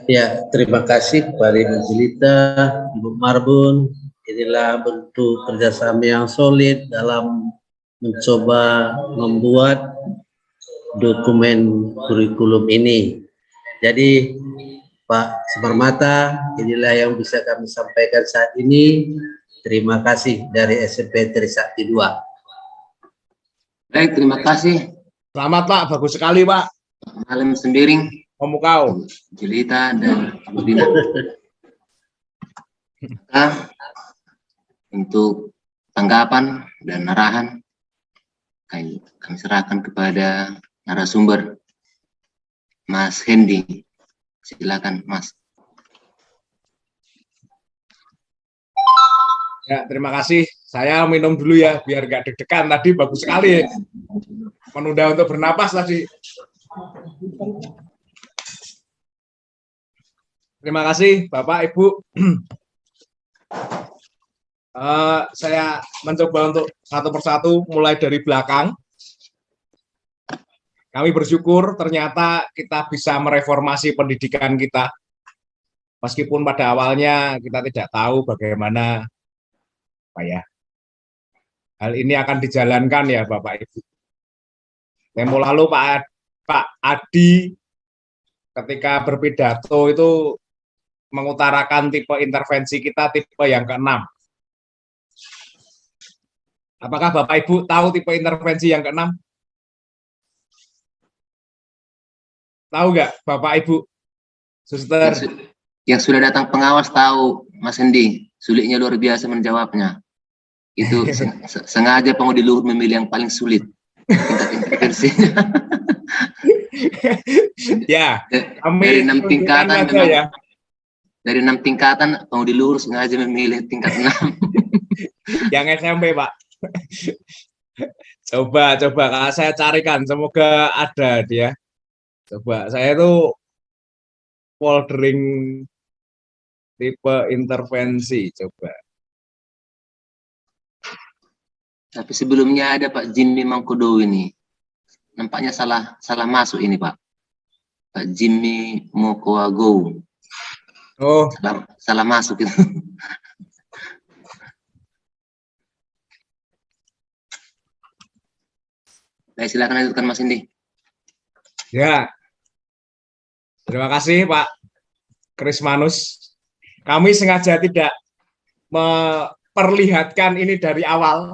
Ya, terima kasih kepada Ibu Jelita, Ibu Marbun. Inilah bentuk kerjasama yang solid dalam mencoba membuat dokumen kurikulum ini. Jadi, Pak Suparmata, inilah yang bisa kami sampaikan saat ini. Terima kasih dari SMP Trisakti 2. Baik, terima kasih. Selamat Pak, bagus sekali Pak. Malam Sembiring, Memukau. Jelita dan Ibu Dina. Maka, untuk tanggapan dan arahan kami serahkan kepada narasumber Mas Hendy. Silakan Mas. Ya, terima kasih. Saya minum dulu ya, biar nggak deg-degan. Tadi bagus sekali. Menunda untuk bernapas tadi. Terima kasih, Bapak, Ibu. Saya mencoba untuk satu persatu, mulai dari belakang. Kami bersyukur ternyata kita bisa mereformasi pendidikan kita. Meskipun pada awalnya kita tidak tahu bagaimana hal ini akan dijalankan ya Bapak Ibu. Tempo lalu Pak Adi ketika berpidato itu mengutarakan tipe intervensi kita tipe yang ke-6. Apakah Bapak Ibu tahu tipe intervensi yang ke-6? Tahu nggak Bapak Ibu? Suster. Yang sudah datang pengawas tahu, Mas Hendy. Sulitnya luar biasa menjawabnya. Itu sengaja pengundi luhur memilih yang paling sulit. Tingkat intervensinya. Ya, dari 6 tingkatan memang, ya. Dari 6 tingkatan pengundi luhur sengaja memilih tingkat 6. Yang SMP, Pak. Coba saya carikan, semoga ada dia. Coba saya itu foldering tipe intervensi, coba. Tapi sebelumnya ada Pak Jimmy Mangkodo ini. Nampaknya salah masuk ini Pak. Pak Jimmy Mokoago. Oh, salah masuk itu. Baik, silakan lanjutkan Mas Hendy. Ya. Terima kasih Pak Krismanus. Kami sengaja tidak memperlihatkan ini dari awal.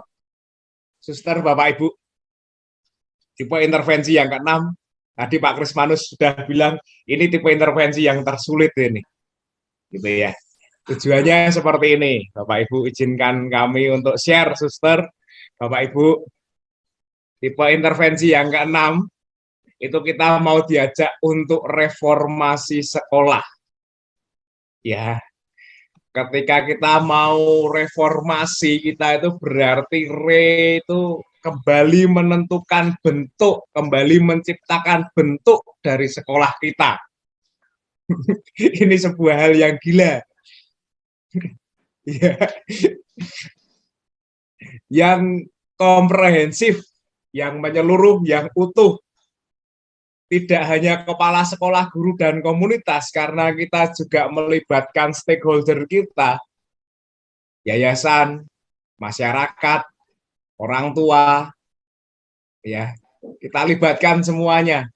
Suster, Bapak Ibu. Tipe intervensi yang ke-6. Tadi Pak Krismanus sudah bilang ini tipe intervensi yang tersulit ini. Gitu ya. Tujuannya seperti ini. Bapak Ibu izinkan kami untuk share, Suster. Bapak Ibu, tipe intervensi yang ke-6 itu kita mau diajak untuk reformasi sekolah. Ya. Ketika kita mau reformasi, kita itu berarti itu kembali menentukan bentuk, kembali menciptakan bentuk dari sekolah kita. Ini sebuah hal yang gila. Ya. Yang komprehensif, yang menyeluruh, yang utuh. Tidak hanya kepala sekolah, guru, dan komunitas, karena kita juga melibatkan stakeholder kita, yayasan, masyarakat, orang tua, ya, kita libatkan semuanya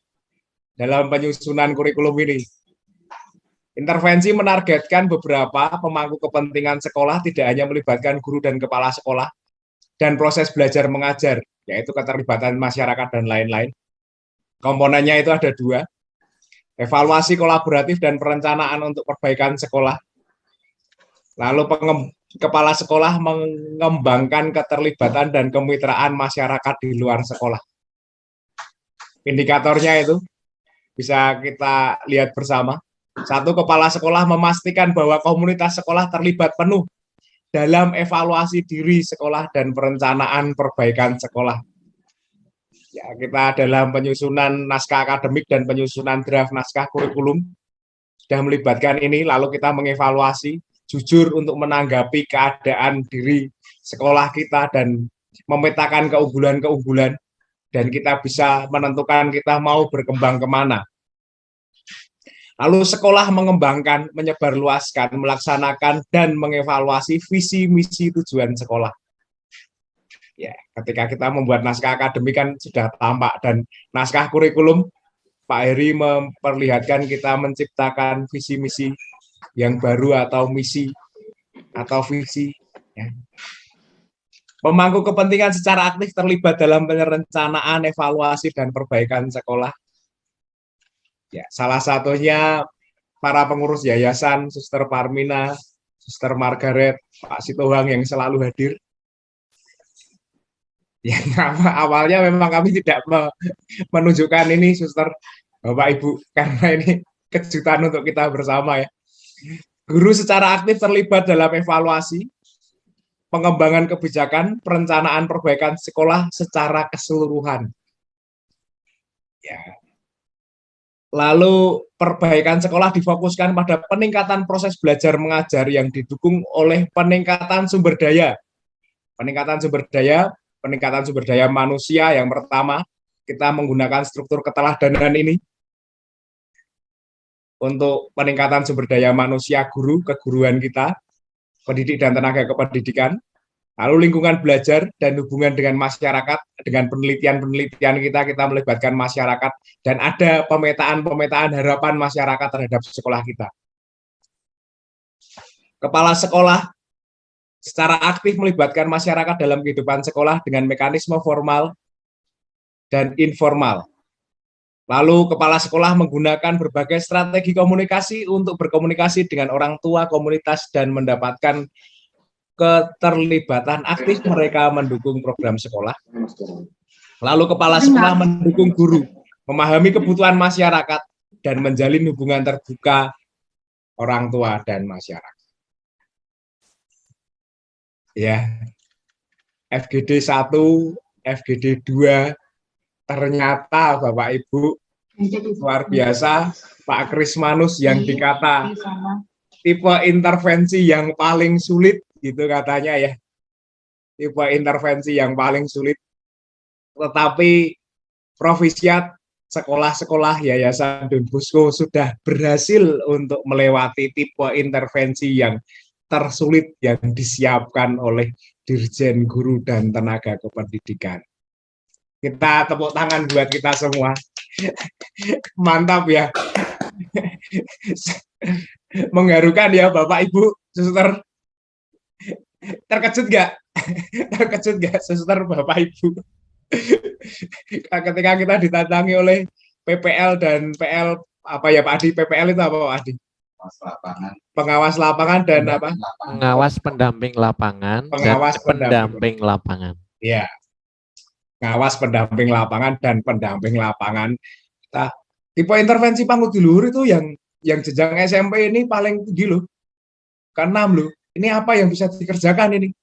dalam penyusunan kurikulum ini. Intervensi menargetkan beberapa pemangku kepentingan sekolah, tidak hanya melibatkan guru dan kepala sekolah, dan proses belajar mengajar, yaitu keterlibatan masyarakat dan lain-lain. Komponennya itu ada 2, evaluasi kolaboratif dan perencanaan untuk perbaikan sekolah. Lalu kepala sekolah mengembangkan keterlibatan dan kemitraan masyarakat di luar sekolah. Indikatornya itu bisa kita lihat bersama. 1, kepala sekolah memastikan bahwa komunitas sekolah terlibat penuh dalam evaluasi diri sekolah dan perencanaan perbaikan sekolah. Ya, kita dalam penyusunan naskah akademik dan penyusunan draft naskah kurikulum sudah melibatkan ini, lalu kita mengevaluasi jujur untuk menanggapi keadaan diri sekolah kita dan memetakan keunggulan-keunggulan, dan kita bisa menentukan kita mau berkembang kemana. Lalu sekolah mengembangkan, menyebarluaskan, melaksanakan, dan mengevaluasi visi misi tujuan sekolah. Ya, ketika kita membuat naskah akademik kan sudah tampak, dan naskah kurikulum Pak Heri memperlihatkan kita menciptakan visi misi yang baru atau misi atau visi. Ya. Pemangku kepentingan secara aktif terlibat dalam perencanaan, evaluasi, dan perbaikan sekolah. Ya, salah satunya para pengurus yayasan, Suster Parmina, Suster Margaret, Pak Sitohang yang selalu hadir. Ya, awalnya memang kami tidak menunjukkan ini, Suster, Bapak Ibu, karena ini kejutan untuk kita bersama ya. Guru secara aktif terlibat dalam evaluasi, pengembangan kebijakan, perencanaan perbaikan sekolah secara keseluruhan. Ya. Lalu perbaikan sekolah difokuskan pada peningkatan proses belajar mengajar yang didukung oleh peningkatan sumber daya. Peningkatan sumber daya manusia yang pertama, kita menggunakan struktur keteladanan ini untuk peningkatan sumber daya manusia guru, keguruan kita, pendidik dan tenaga kependidikan. Lalu lingkungan belajar dan hubungan dengan masyarakat, dengan penelitian-penelitian kita melibatkan masyarakat, dan ada pemetaan harapan masyarakat terhadap sekolah kita. Kepala sekolah secara aktif melibatkan masyarakat dalam kehidupan sekolah dengan mekanisme formal dan informal. Lalu kepala sekolah menggunakan berbagai strategi komunikasi untuk berkomunikasi dengan orang tua, komunitas, dan mendapatkan keterlibatan aktif mereka mendukung program sekolah. Lalu kepala sekolah mendukung guru, memahami kebutuhan masyarakat, dan menjalin hubungan terbuka orang tua dan masyarakat. Ya, FGD 1, FGD 2, ternyata Bapak Ibu luar biasa, Pak Krismanus yang dikata tipe intervensi yang paling sulit, gitu katanya ya, tipe intervensi yang paling sulit. Tetapi Provisiat sekolah-sekolah Yayasan Don Bosco sudah berhasil untuk melewati tipe intervensi yang tersulit yang disiapkan oleh Dirjen Guru dan Tenaga Kependidikan. Kita tepuk tangan buat kita semua. Mantap ya. Mengharukan ya Bapak Ibu, Suster. Terkejut nggak? Terkejut nggak, Suster, Bapak Ibu? Ketika kita ditantangi oleh PPL dan PL, apa ya Pak Adi? PPL itu apa Pak Adi? Pengawas lapangan dan apa? Pengawas pendamping lapangan Pengawas dan pendamping lapangan. Ya, pengawas pendamping lapangan dan pendamping lapangan. Nah, tipe intervensi pangudi luhur itu yang jenjang SMP ini paling tinggi loh. Kan 6 loh. Ini apa yang bisa dikerjakan ini?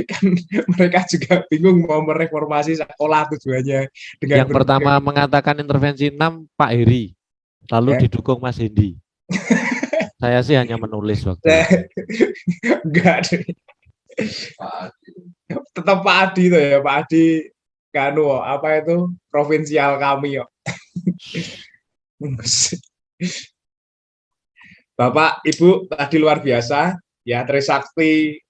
Kan mereka juga bingung mau mereformasi sekolah tujuannya dengan yang pertama mengatakan intervensi 6 Pak Heri, lalu didukung Mas Hendi. Saya sih hanya menulis waktu enggak deh. Tetap Pak Adi itu ya, Pak Adi kanu apa itu provinsial kami yuk. Bapak Ibu tadi luar biasa ya, Trisakti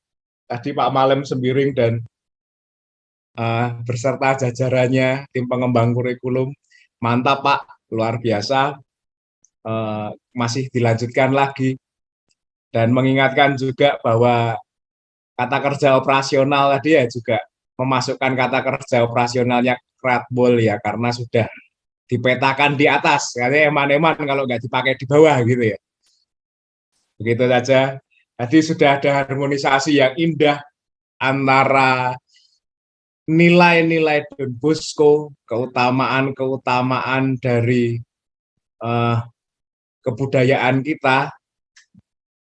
tadi Pak Malem Sembiring dan berserta jajarannya tim pengembang kurikulum, mantap Pak, luar biasa. Masih dilanjutkan lagi dan mengingatkan juga bahwa kata kerja operasional tadi ya juga memasukkan kata kerja operasionalnya Kratbol ya, karena sudah dipetakan di atas, katanya eman-eman kalau nggak dipakai di bawah gitu ya. Begitu saja. Tadi sudah ada harmonisasi yang indah antara nilai-nilai Don Bosco, keutamaan-keutamaan dari kebudayaan kita,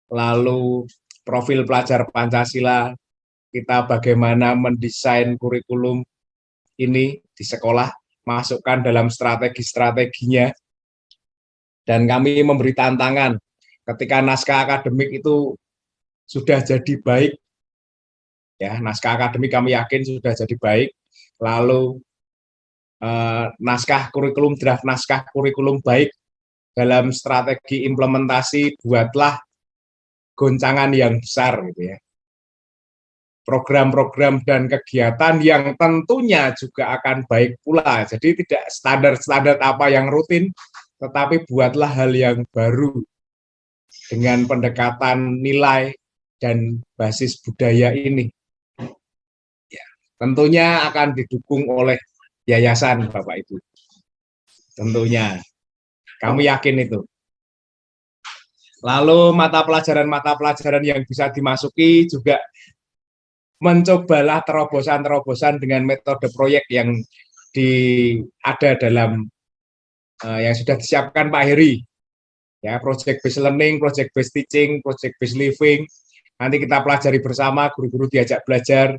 lalu profil pelajar Pancasila kita, bagaimana mendesain kurikulum ini di sekolah, masukkan dalam strategi-strateginya, dan kami memberi tantangan ketika naskah akademik itu sudah jadi baik, ya naskah akademik kami yakin sudah jadi baik, lalu naskah kurikulum, draft naskah kurikulum baik dalam strategi implementasi, buatlah goncangan yang besar gitu ya. Program-program dan kegiatan yang tentunya juga akan baik pula. Jadi tidak standar-standar apa yang rutin, tetapi buatlah hal yang baru dengan pendekatan nilai dan basis budaya ini. Ya, tentunya akan didukung oleh yayasan, Bapak Ibu. Tentunya. Kami yakin itu. Lalu mata pelajaran yang bisa dimasuki juga mencobalah terobosan-terobosan dengan metode proyek yang ada dalam yang sudah disiapkan Pak Heri. Ya, project based learning, project based teaching, project based living. Nanti kita pelajari bersama, guru-guru diajak belajar.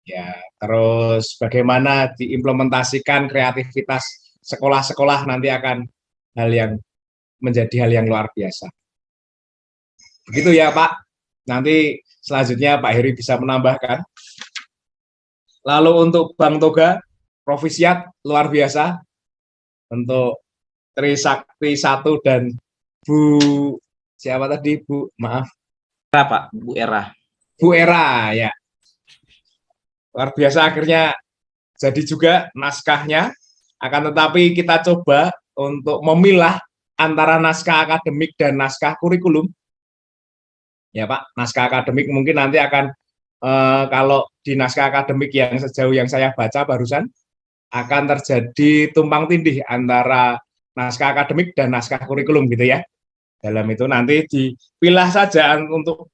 Ya, terus bagaimana diimplementasikan kreativitas sekolah-sekolah nanti akan menjadi hal yang luar biasa. Begitu ya Pak. Nanti selanjutnya Pak Heri bisa menambahkan. Lalu untuk Bang Toga, Provisiat luar biasa. Untuk Trisakti 1 dan Bu siapa tadi Bu? Maaf. Pak, Bu Era. Bu Era ya. Luar biasa akhirnya jadi juga naskahnya. Akan tetapi kita coba untuk memilah antara naskah akademik dan naskah kurikulum. Ya Pak, naskah akademik mungkin nanti akan kalau di naskah akademik yang sejauh yang saya baca barusan akan terjadi tumpang tindih antara naskah akademik dan naskah kurikulum gitu ya. Dalam itu nanti dipilah saja untuk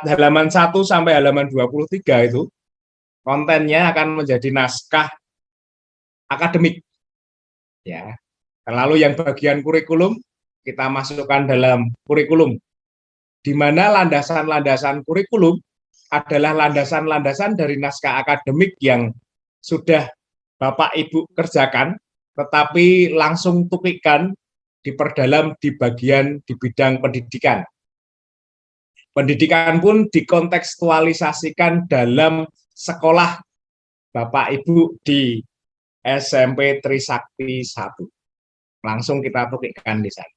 halaman 1 sampai halaman 23 itu kontennya akan menjadi naskah akademik. Ya. Lalu yang bagian kurikulum kita masukkan dalam kurikulum, di mana landasan-landasan kurikulum adalah landasan-landasan dari naskah akademik yang sudah Bapak Ibu kerjakan, tetapi langsung tukikan diperdalam di bagian di bidang pendidikan. Pendidikan pun dikontekstualisasikan dalam sekolah Bapak Ibu di SMP Trisakti 1. Langsung kita tukikan di sana.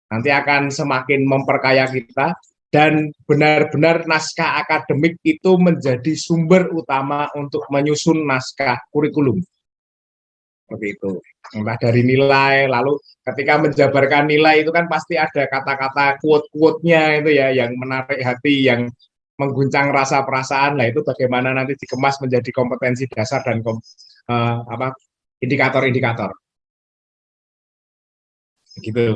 Nanti akan semakin memperkaya kita dan benar-benar naskah akademik itu menjadi sumber utama untuk menyusun naskah kurikulum. Seperti itu. Entah dari nilai, lalu ketika menjabarkan nilai itu kan pasti ada kata-kata quote-quote-nya itu ya yang menarik hati, yang mengguncang rasa perasaan. Lah itu bagaimana nanti dikemas menjadi kompetensi dasar dan indikator-indikator. Gitu.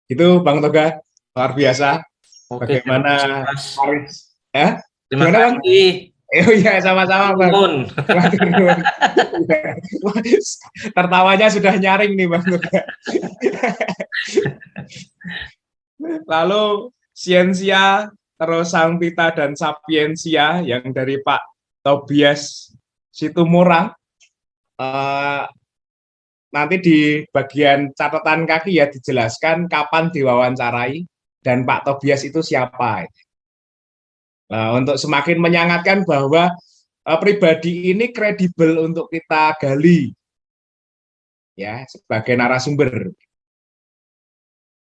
Itu Bang Toga, luar biasa. Oke, Bagaimana Paris? Ya? Terima Gimana, Bang? kasih. Oh iya, sama-sama Bang. Tertawanya sudah nyaring nih Bang Toga. Lalu Siensia, terus Sanctita dan Sapiensia yang dari Pak Tobias Situmorang. Nanti di bagian catatan kaki ya dijelaskan kapan diwawancarai dan Pak Tobias itu siapa. Nah, untuk semakin menyangatkan bahwa pribadi ini kredibel untuk kita gali ya sebagai narasumber.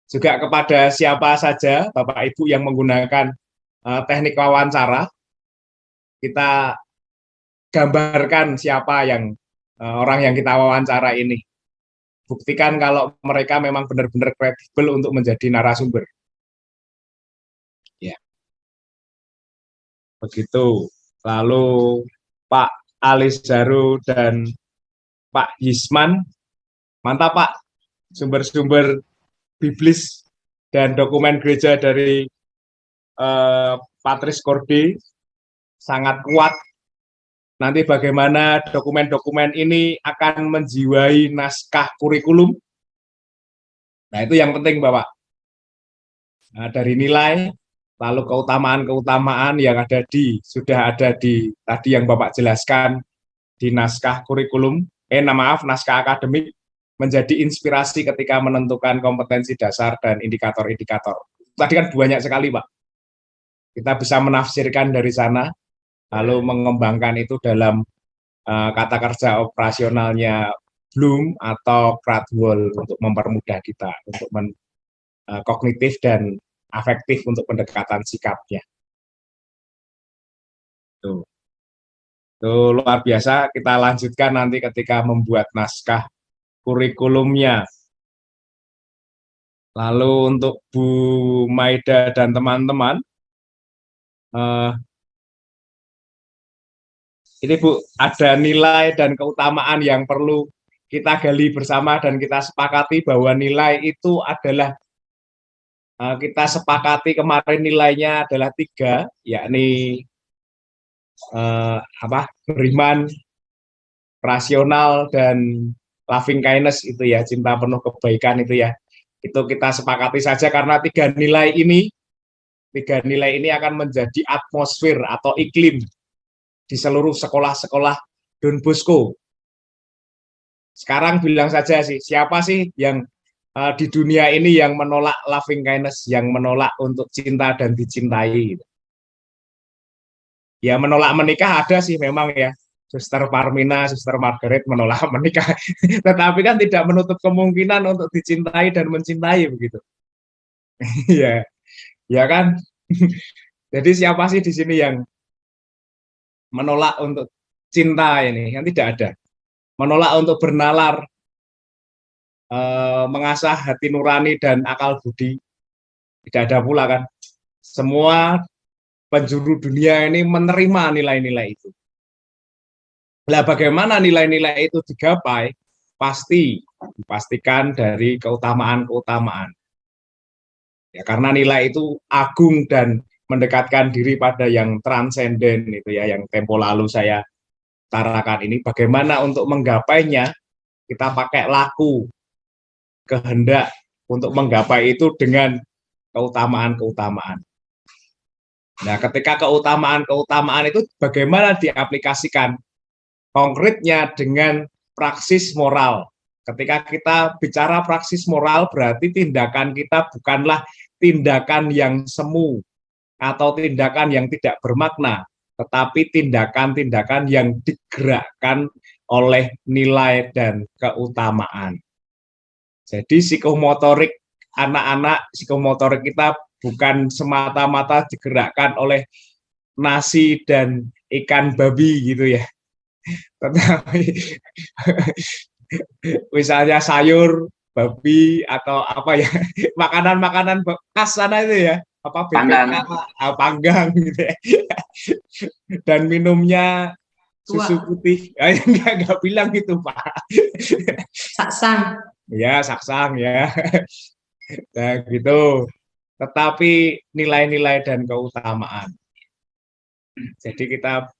Juga kepada siapa saja Bapak Ibu yang menggunakan teknik wawancara, kita gambarkan siapa yang orang yang kita wawancara ini. Buktikan kalau mereka memang benar-benar kredibel untuk menjadi narasumber. Ya. Begitu. Lalu Pak Alisdaru dan Pak Yisman, mantap Pak. Sumber-sumber biblis dan dokumen gereja dari Patris Kordi sangat kuat. Nanti bagaimana dokumen-dokumen ini akan menjiwai naskah kurikulum. Nah itu yang penting Bapak. Nah, dari nilai, lalu keutamaan-keutamaan yang sudah ada di tadi yang Bapak jelaskan di naskah kurikulum, naskah akademik, menjadi inspirasi ketika menentukan kompetensi dasar dan indikator-indikator. Tadi kan banyak sekali Pak. Kita bisa menafsirkan dari sana, lalu mengembangkan itu dalam kata kerja operasionalnya Bloom atau Cradwell untuk mempermudah kita untuk kognitif dan afektif untuk pendekatan sikapnya. Tuh. Tuh, luar biasa. Kita lanjutkan nanti ketika membuat naskah kurikulumnya. Lalu untuk Bu Maida dan teman-teman, ini Bu, ada nilai dan keutamaan yang perlu kita gali bersama dan kita sepakati bahwa nilai itu adalah, kita sepakati kemarin nilainya adalah 3, yakni beriman, rasional, dan loving kindness itu ya, cinta penuh kebaikan itu ya. Itu kita sepakati saja karena 3 nilai ini akan menjadi atmosfer atau iklim di seluruh sekolah-sekolah Don Bosco. Sekarang bilang saja sih, siapa sih yang di dunia ini yang menolak loving kindness, yang menolak untuk cinta dan dicintai? Ya menolak menikah ada sih memang ya. Suster Parmina, Suster Margaret menolak menikah. Tetapi kan tidak menutup kemungkinan untuk dicintai dan mencintai begitu. Ya, ya kan? Jadi siapa sih di sini yang menolak untuk cinta ini? Yang tidak ada. Menolak untuk bernalar, mengasah hati nurani dan akal budi, tidak ada pula kan. Semua penjuru dunia ini menerima nilai-nilai itu. Nah, bagaimana nilai-nilai itu digapai? Dipastikan dari keutamaan-keutamaan. Ya, karena nilai itu agung dan mendekatkan diri pada yang transenden itu ya, yang tempo lalu saya utarakan ini. Bagaimana untuk menggapainya? Kita pakai laku, kehendak untuk menggapai itu dengan keutamaan-keutamaan. Nah, ketika keutamaan-keutamaan itu bagaimana diaplikasikan konkretnya dengan praksis moral. Ketika kita bicara praksis moral, berarti tindakan kita bukanlah tindakan yang semu atau tindakan yang tidak bermakna, tetapi tindakan-tindakan yang digerakkan oleh nilai dan keutamaan. Jadi psikomotorik anak-anak, psikomotorik kita bukan semata-mata digerakkan oleh nasi dan ikan babi gitu ya. Tetapi misalnya sayur, babi, atau apa ya, makanan-makanan khas sana itu ya, apa BPK, panggang gitu ya. Dan minumnya susu putih. Enggak bilang gitu, Pak. Saksang. Ya, saksang ya. Nah, gitu. Tetapi nilai-nilai dan keutamaan. Jadi kita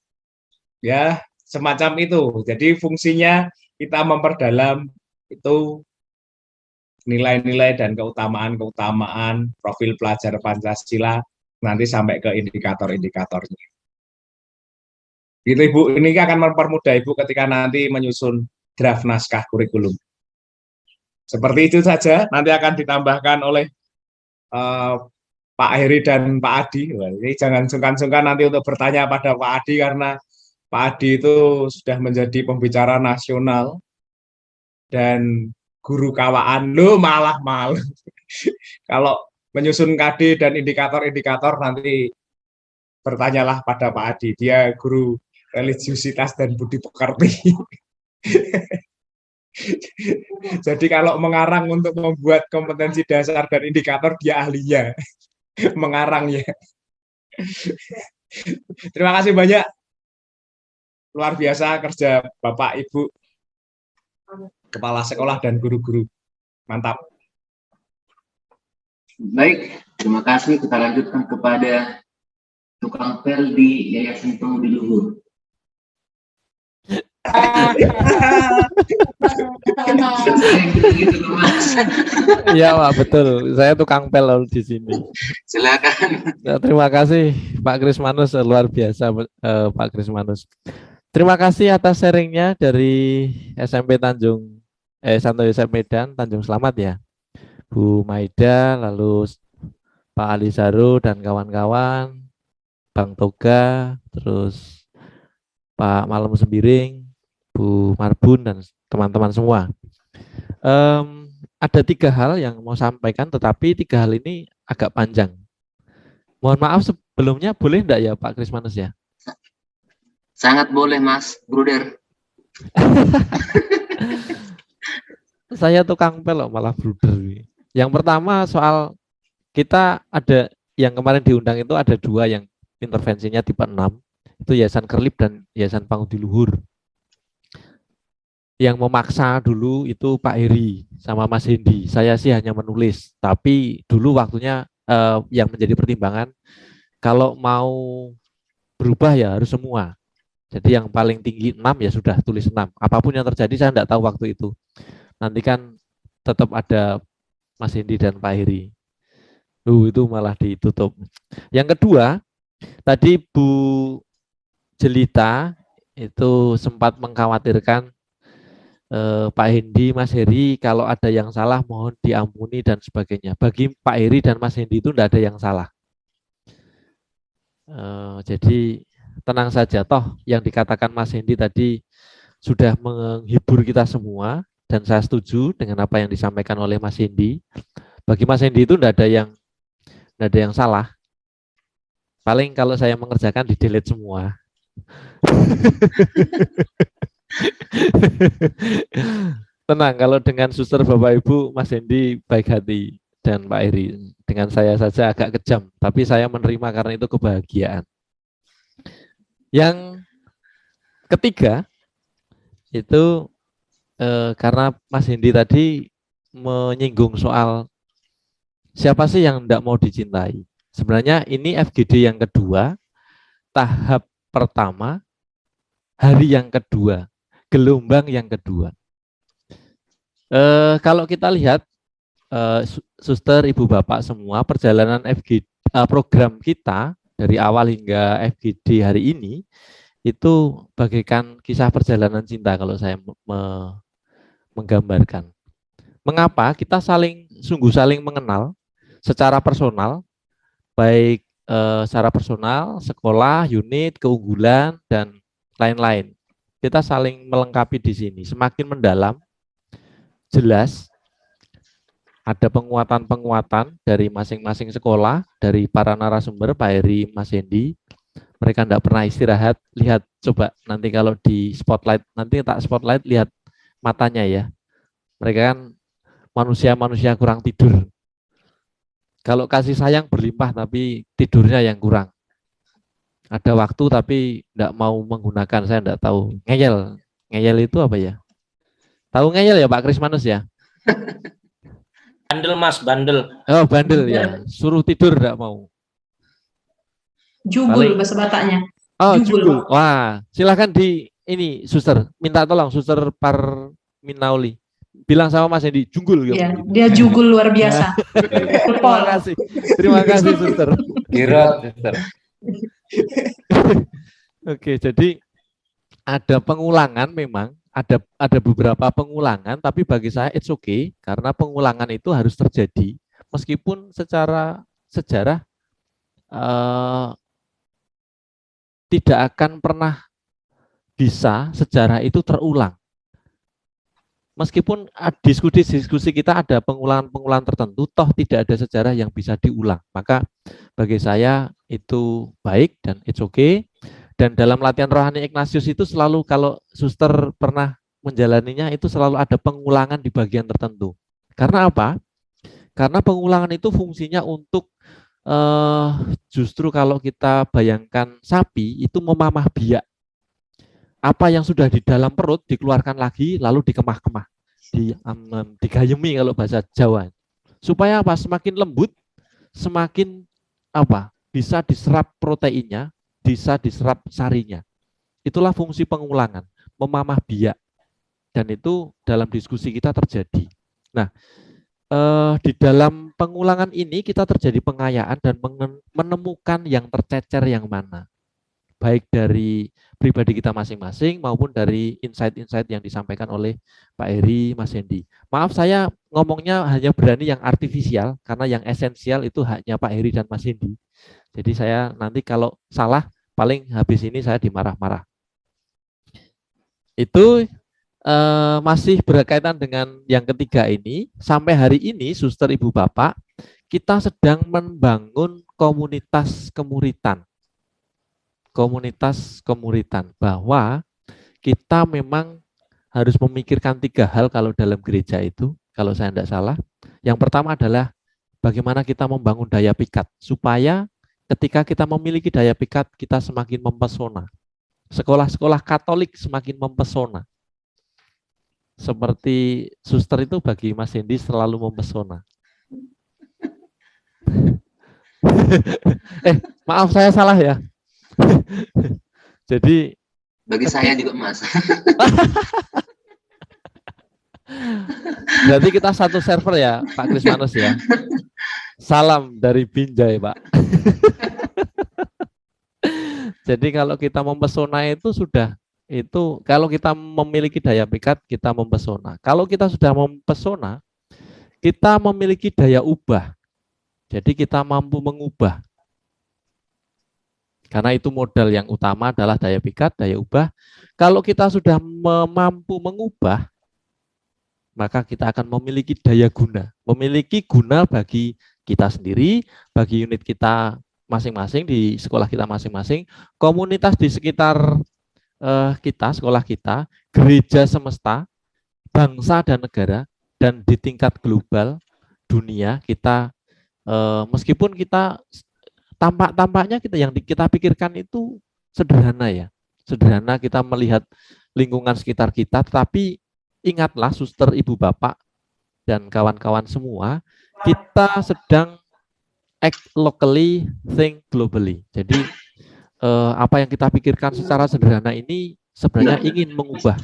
ya semacam itu. Jadi fungsinya kita memperdalam itu nilai-nilai dan keutamaan-keutamaan profil pelajar Pancasila nanti sampai ke indikator-indikatornya. Gitu Ibu, ini akan mempermudah Ibu ketika nanti menyusun draft naskah kurikulum. Seperti itu saja, nanti akan ditambahkan oleh Pak Heri dan Pak Adi. Wah, ini jangan sungkan-sungkan nanti untuk bertanya pada Pak Adi karena Pak Adi itu sudah menjadi pembicara nasional dan guru kawaan. Lo malah malu. Kalau menyusun KD dan indikator-indikator nanti bertanyalah pada Pak Adi. Dia guru religiusitas dan budi pekerti. Jadi kalau mengarang untuk membuat kompetensi dasar dan indikator, dia ahlinya. Mengarang ya. Terima kasih banyak. Luar biasa kerja Bapak, Ibu, kepala sekolah dan guru-guru. Mantap. Baik, terima kasih. Kita lanjutkan kepada tukang pel di Yayasan Pemudi Luhur. Iya Pak, betul. Saya tukang pel di sini. Silakan. Ya, terima kasih Pak Krismanus, luar biasa Pak Krismanus. Terima kasih atas sharingnya dari SMP Santo Yosef Medan, Tanjung Selamat ya. Bu Maida, lalu Pak Ali Zaru dan kawan-kawan, Bang Toga, terus Pak Malem Sembiring, Bu Marbun dan teman-teman semua. Ada 3 hal yang mau sampaikan, tetapi 3 hal ini agak panjang. Mohon maaf sebelumnya, boleh enggak ya Pak Krismanus ya? Sangat boleh Mas, Bruder. Saya tukang pelok malah bruder. Yang pertama soal kita ada yang kemarin diundang itu ada 2 yang intervensinya tipe 6. Itu Yayasan Kerlip dan Yayasan Pangudi Luhur. Yang memaksa dulu itu Pak Heri sama Mas Hendi. Saya sih hanya menulis, tapi dulu waktunya yang menjadi pertimbangan kalau mau berubah ya harus semua. Jadi yang paling tinggi 6 ya sudah tulis 6. Apapun yang terjadi saya tidak tahu waktu itu. Nanti kan tetap ada Mas Hendi dan Pak Heri. Itu malah ditutup. Yang kedua, tadi Bu Jelita itu sempat mengkhawatirkan Pak Hendi, Mas Heri, kalau ada yang salah mohon diampuni dan sebagainya. Bagi Pak Heri dan Mas Hendi itu tidak ada yang salah. Jadi tenang saja, toh yang dikatakan Mas Hendi tadi sudah menghibur kita semua dan saya setuju dengan apa yang disampaikan oleh Mas Hendi. Bagi Mas Hendi itu tidak ada yang salah. Paling kalau saya mengerjakan di delete semua. Tenang, kalau dengan suster Bapak Ibu, Mas Hendi baik hati dan Pak Heri. Dengan saya saja agak kejam, tapi saya menerima karena itu kebahagiaan. Yang ketiga, itu karena Mas Hendi tadi menyinggung soal siapa sih yang tidak mau dicintai. Sebenarnya ini FGD yang kedua, tahap pertama, hari yang kedua, gelombang yang kedua. Kalau kita lihat, suster, ibu, bapak semua, perjalanan FGD, program kita dari awal hingga FGD hari ini, itu bagaikan kisah perjalanan cinta kalau saya menggambarkan. Mengapa? Kita sungguh saling mengenal secara personal, baik secara personal, sekolah, unit, keunggulan, dan lain-lain. Kita saling melengkapi di sini. Semakin mendalam, jelas ada penguatan-penguatan dari masing-masing sekolah, dari para narasumber, Pak Heri, Mas Hendi. Mereka tidak pernah istirahat. Lihat, coba nanti kalau di spotlight, nanti tak spotlight, lihat matanya ya. Mereka kan manusia-manusia kurang tidur. Kalau kasih sayang berlimpah, tapi tidurnya yang kurang. Ada waktu tapi tidak mau menggunakan, saya tidak tahu. Ngeyel. Ngeyel itu apa ya? Tahu ngeyel ya Pak Krismanus ya? Bandel Mas, bandel. Oh bandel ya, suruh tidur tidak mau. Jugul bahasa Bataknya. Oh Jugul. jugul. Wah, silahkan di ini suster, minta tolong suster Parminauli. Bilang sama Mas Hendi, jugul. Ya, dia jugul luar biasa. Terima kasih suster. Kira, suster. Oke, jadi ada pengulangan memang, ada beberapa pengulangan, tapi bagi saya it's okay karena pengulangan itu harus terjadi meskipun secara sejarah tidak akan pernah bisa sejarah itu terulang. Meskipun diskusi kita ada pengulangan-pengulangan tertentu, toh tidak ada sejarah yang bisa diulang. Maka bagi saya itu baik dan it's okay. Dan dalam latihan rohani Ignatius itu selalu kalau suster pernah menjalaninya itu selalu ada pengulangan di bagian tertentu. Karena apa? Karena pengulangan itu fungsinya untuk justru kalau kita bayangkan sapi itu memamah biak. Apa yang sudah di dalam perut dikeluarkan lagi lalu dikemah-kemah, digayemi kalau bahasa Jawa. Supaya apa? Semakin lembut, semakin apa? Bisa diserap proteinnya, bisa diserap sarinya. Itulah fungsi pengulangan, memamah biak. Dan itu dalam diskusi kita terjadi. Nah, di dalam pengulangan ini kita terjadi pengayaan dan menemukan yang tercecer yang mana. Baik dari pribadi kita masing-masing maupun dari insight-insight yang disampaikan oleh Pak Heri, Mas Hendi. Maaf saya ngomongnya hanya berani yang artifisial karena yang esensial itu hanya Pak Heri dan Mas Hendi. Jadi saya nanti kalau salah paling habis ini saya dimarah-marah. Itu masih berkaitan dengan yang ketiga ini. Sampai hari ini, suster ibu bapak, kita sedang membangun komunitas kemuritan. Komunitas kemuritan, bahwa kita memang harus memikirkan 3 hal kalau dalam gereja itu, kalau saya tidak salah. Yang pertama adalah bagaimana kita membangun daya pikat, supaya ketika kita memiliki daya pikat, kita semakin mempesona. Sekolah-sekolah Katolik semakin mempesona. Seperti suster itu bagi Mas Hendy selalu mempesona. Maaf saya salah ya. Jadi Bagi saya juga Mas. berarti kita satu server ya, Pak Krismanus ya. Salam dari Binjai, Pak. Jadi kalau kita mempesona itu sudah, itu kalau kita memiliki daya pikat, kita mempesona. Kalau kita sudah mempesona, kita memiliki daya ubah. Jadi kita mampu mengubah. Karena itu modal yang utama adalah daya pikat, daya ubah. Kalau kita sudah mampu mengubah, maka kita akan memiliki daya guna. Memiliki guna bagi kita sendiri, bagi unit kita masing-masing, di sekolah kita masing-masing, komunitas di sekitar kita, sekolah kita, gereja semesta, bangsa dan negara, dan di tingkat global, dunia, kita meskipun kita tampaknya yang kita pikirkan itu sederhana ya. Sederhana kita melihat lingkungan sekitar kita, tetapi ingatlah suster, ibu, bapak, dan kawan-kawan semua, kita sedang act locally, think globally. Jadi apa yang kita pikirkan secara sederhana ini sebenarnya ingin mengubah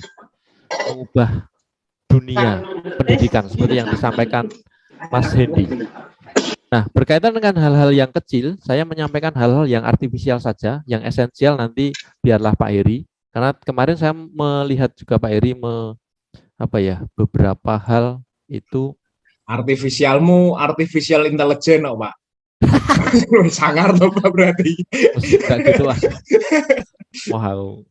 dunia pendidikan seperti yang disampaikan Mas Hendy. Nah, berkaitan dengan hal-hal yang kecil, saya menyampaikan hal-hal yang artifisial saja, yang esensial nanti biarlah Pak Heri. Karena kemarin saya melihat juga Pak Heri beberapa hal itu. Artifisialmu, artificial intelligence, Pak. Sangar loh Pak berarti. Enggak gitu lah. Wow.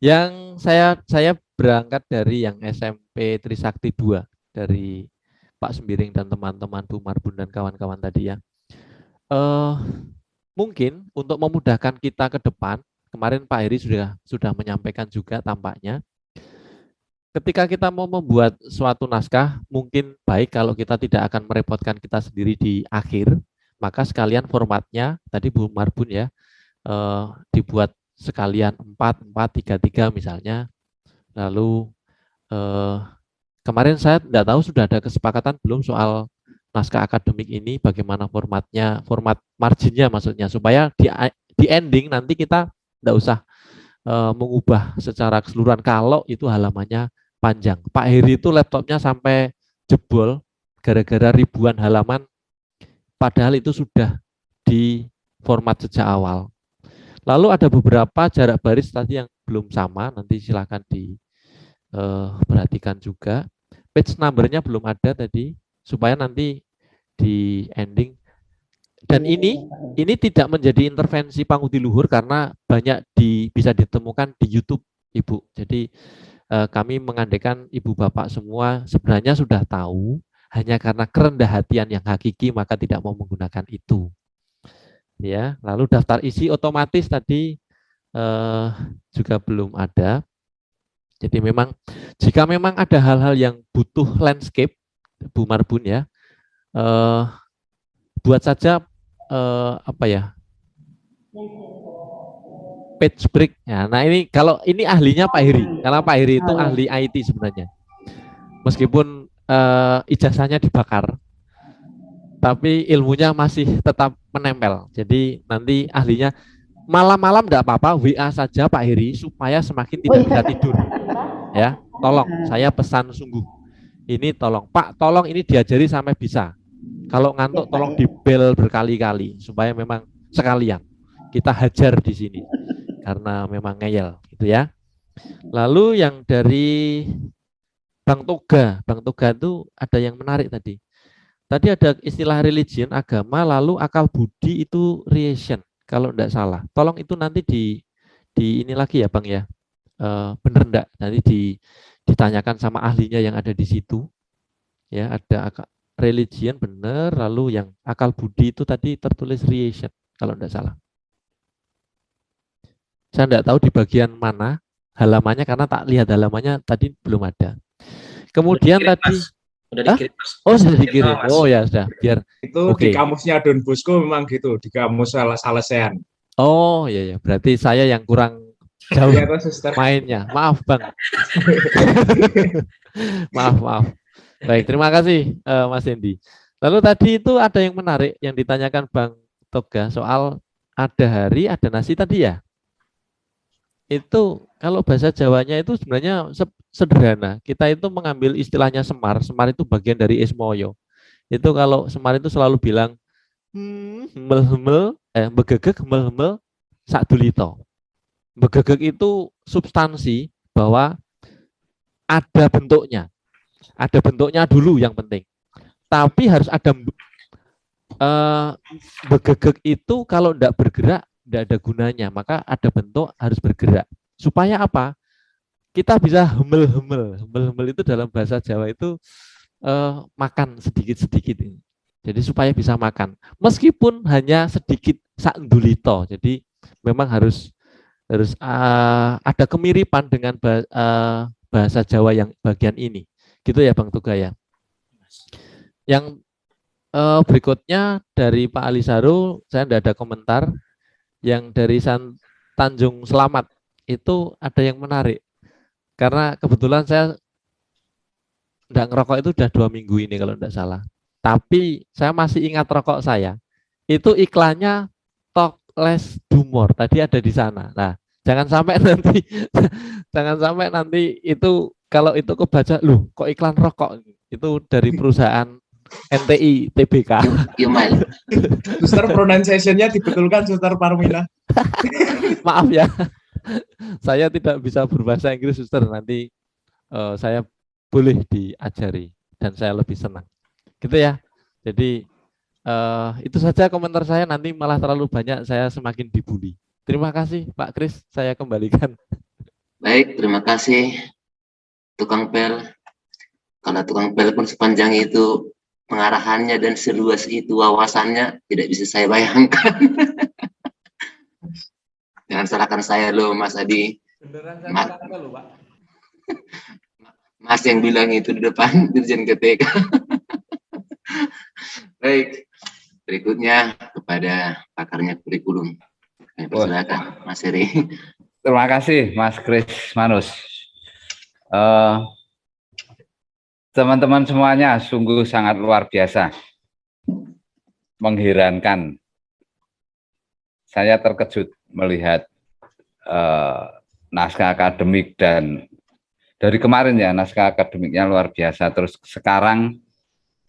Yang saya berangkat dari yang SMP Trisakti 2 dari Pak Sembiring dan teman-teman, Bu Marbun dan kawan-kawan tadi ya. Mungkin untuk memudahkan kita ke depan, kemarin Pak Heri sudah menyampaikan juga tampaknya, ketika kita mau membuat suatu naskah, mungkin baik kalau kita tidak akan merepotkan kita sendiri di akhir, maka sekalian formatnya, tadi Bu Marbun ya, dibuat sekalian 4-4-3-3 misalnya. Lalu kemarin saya tidak tahu sudah ada kesepakatan belum soal naskah akademik ini, bagaimana formatnya, format marginnya maksudnya, supaya di ending nanti kita tidak usah mengubah secara keseluruhan kalau itu halamannya panjang. Pak Heri itu laptopnya sampai jebol gara-gara ribuan halaman, padahal itu sudah di format sejak awal. Lalu ada beberapa jarak baris tadi yang belum sama, nanti silakan diperhatikan juga. Page number-nya belum ada tadi, supaya nanti di ending. Dan ini tidak menjadi intervensi pangudi luhur karena banyak bisa ditemukan di YouTube, Ibu. Jadi kami mengandaikan Ibu Bapak semua sebenarnya sudah tahu, hanya karena kerendah hatian yang hakiki maka tidak mau menggunakan itu. Ya, lalu daftar isi otomatis tadi juga belum ada. Jadi memang jika memang ada hal-hal yang butuh landscape, Bu Marbun ya, buat saja page break. Ya, nah ini kalau ini ahlinya Pak Heri, karena Pak Heri itu ahli IT sebenarnya. Meskipun ijazahnya dibakar, tapi ilmunya masih tetap menempel. Jadi nanti ahlinya malam-malam enggak apa-apa, WA saja Pak Heri supaya semakin tidak bisa tidur. Ya, tolong saya pesan sungguh. Ini tolong Pak, tolong ini diajari sampai bisa. Kalau ngantuk tolong dibel berkali-kali supaya memang sekalian kita hajar di sini karena memang ngeyel gitu ya. Lalu yang dari Bang Toga itu ada yang menarik tadi. Tadi ada istilah religion, agama, lalu akal budi itu reason, kalau tidak salah. Tolong itu nanti di ini lagi ya Bang ya, benar enggak? Nanti ditanyakan sama ahlinya yang ada di situ. Ya, ada religion benar, lalu yang akal budi itu tadi tertulis reason kalau enggak salah. Saya enggak tahu di bagian mana halamannya karena tak lihat halamannya tadi belum ada. Kemudian Udah dikirim, tadi Mas. Udah dikirim, Mas. oh sudah Mas, dikirim. Mas. Oh ya sudah, biar Itu oke. di kamusnya Don Bosco memang gitu, di kamus Salesian. Oh iya ya, berarti saya yang kurang jauh Iya, toh, Suster. mainnya. Maaf Bang. Maaf. Baik, terima kasih Mas Hendy. Lalu tadi itu ada yang menarik yang ditanyakan Bang Toga soal ada hari, ada nasi tadi ya. Itu kalau bahasa Jawanya itu sebenarnya sederhana. Kita itu mengambil istilahnya semar. Semar itu bagian dari Ismoyo. Itu kalau semar itu selalu bilang hemel-hemel, begegek hemel-hemel sakdulito. Begegek itu substansi bahwa ada bentuknya. Ada bentuknya dulu yang penting. Tapi harus ada begegek itu kalau tidak bergerak, tidak ada gunanya. Maka ada bentuk harus bergerak. Supaya apa? Kita bisa hemel-hemel. Hemel-hemel itu dalam bahasa Jawa itu makan sedikit-sedikit. Jadi supaya bisa makan. Meskipun hanya sedikit sakdulito. Jadi memang harus ada kemiripan dengan bahasa Jawa yang bagian ini. Gitu ya Bang Tuga ya. Yang berikutnya dari Pak Ali Saru, saya tidak ada komentar. Yang dari Tanjung Selamat itu ada yang menarik. Karena kebetulan saya tidak ngerokok itu udah 2 minggu ini kalau tidak salah. Tapi saya masih ingat rokok saya. Itu iklannya Talk Less Do More. Tadi ada di sana. Nah, jangan sampai nanti itu kalau itu kebaca, loh kok iklan rokok? Itu dari perusahaan NTI TBK. Yumail. Suster, pronunciation-nya dibetulkan Suster Parmina. Maaf ya. Saya tidak bisa berbahasa Inggris, Suster. Nanti saya boleh diajari dan saya lebih senang. Gitu ya. Jadi itu saja komentar saya, nanti malah terlalu banyak saya semakin dibully. Terima kasih Pak Kris, saya kembalikan. Baik, terima kasih tukang pel. Kalau tukang pel pun sepanjang itu pengarahannya dan seluas itu wawasannya tidak bisa saya bayangkan. Jangan salahkan saya loh Mas Adi. Mas yang bilang itu di depan Dirjen KTK. Baik, berikutnya kepada pakarnya kurikulum. Saya persilakan Mas Heri. Terima kasih Mas Kris Manus. Teman-teman semuanya sungguh sangat luar biasa, mengherankan. Saya terkejut melihat naskah akademik dan dari kemarin ya naskah akademiknya luar biasa. Terus sekarang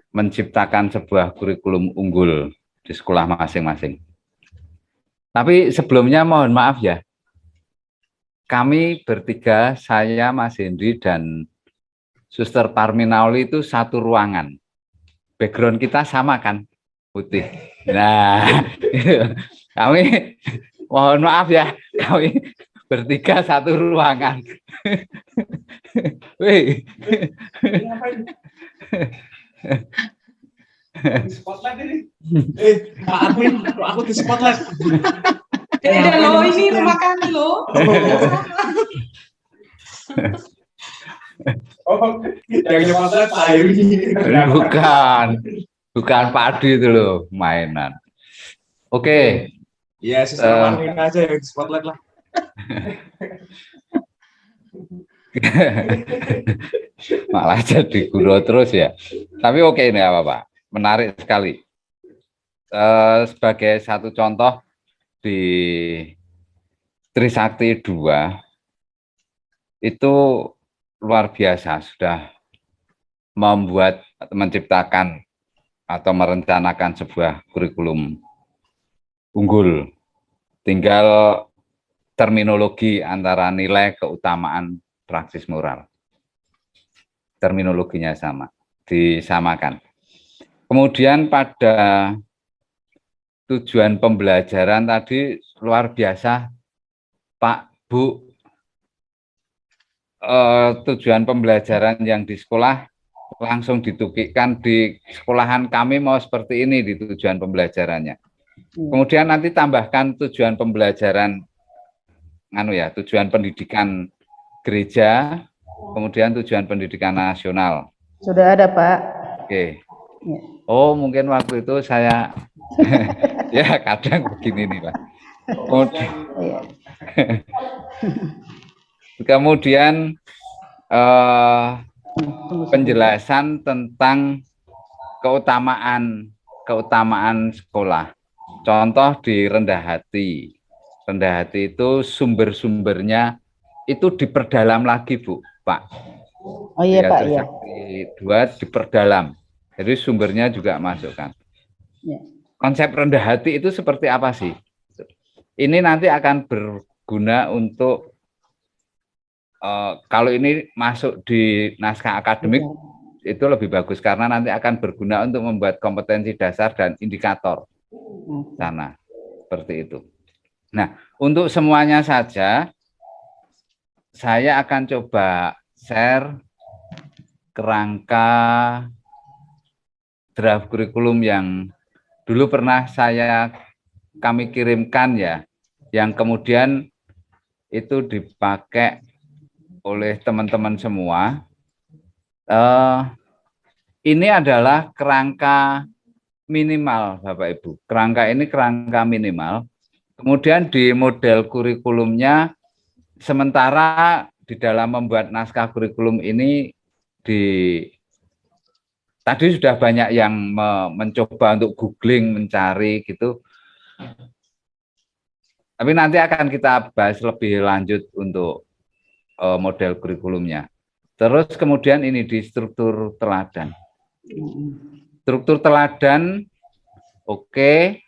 menciptakan sebuah kurikulum unggul di sekolah masing-masing. Tapi sebelumnya mohon maaf ya, kami bertiga, saya, Mas Hendri, dan Suster Parminauli itu satu ruangan. Background kita sama kan, putih. Nah, kami mohon maaf ya, kami bertiga satu ruangan. Wih. Spotlight ini. Pak Armin, aku di spotlight. Beda loh, ini rumah kami loh. Oh, yang nyepotlet Pak Heri. Bukan Pak Adi itu loh, mainan. Oke. Iya, Suster Parmina aja yang di spotlight lah. Malah jadi guru terus ya. Tapi oke, ini apa-apa. Menarik sekali. Sebagai satu contoh di Trisakti 2 itu luar biasa, sudah menciptakan atau merencanakan sebuah kurikulum unggul. Tinggal terminologi antara nilai, keutamaan, praksis moral. Terminologinya sama, disamakan. Kemudian pada tujuan pembelajaran tadi luar biasa, Pak, Bu, tujuan pembelajaran yang di sekolah langsung ditukikkan di sekolahan kami mau seperti ini di tujuan pembelajarannya. Kemudian nanti tambahkan tujuan pembelajaran tujuan pendidikan gereja, kemudian tujuan pendidikan nasional. Sudah ada, Pak. Oke. Ya. Oh, mungkin waktu itu saya ya kadang begini nih, Pak. Iya. Kemudian Tunggu penjelasan tentang keutamaan sekolah. Contoh di rendah hati. Rendah hati itu sumber-sumbernya itu diperdalam lagi, Bu, Pak. Oh iya, Pak, ya. Dua diperdalam. Jadi sumbernya juga masukkan. Ya. Konsep rendah hati itu seperti apa sih? Ini nanti akan berguna untuk kalau ini masuk di naskah akademik itu lebih bagus karena nanti akan berguna untuk membuat kompetensi dasar dan indikator sana seperti itu. Nah, untuk semuanya saja saya akan coba share kerangka draft kurikulum yang dulu pernah kami kirimkan ya, yang kemudian itu dipakai oleh teman-teman semua. Ini adalah kerangka minimal, Bapak Ibu. Kerangka ini kerangka minimal. Kemudian di model kurikulumnya, sementara di dalam membuat naskah kurikulum ini tadi sudah banyak yang mencoba untuk googling, mencari gitu. Tapi nanti akan kita bahas lebih lanjut untuk model kurikulumnya. Terus kemudian ini di struktur teladan. Struktur teladan, oke.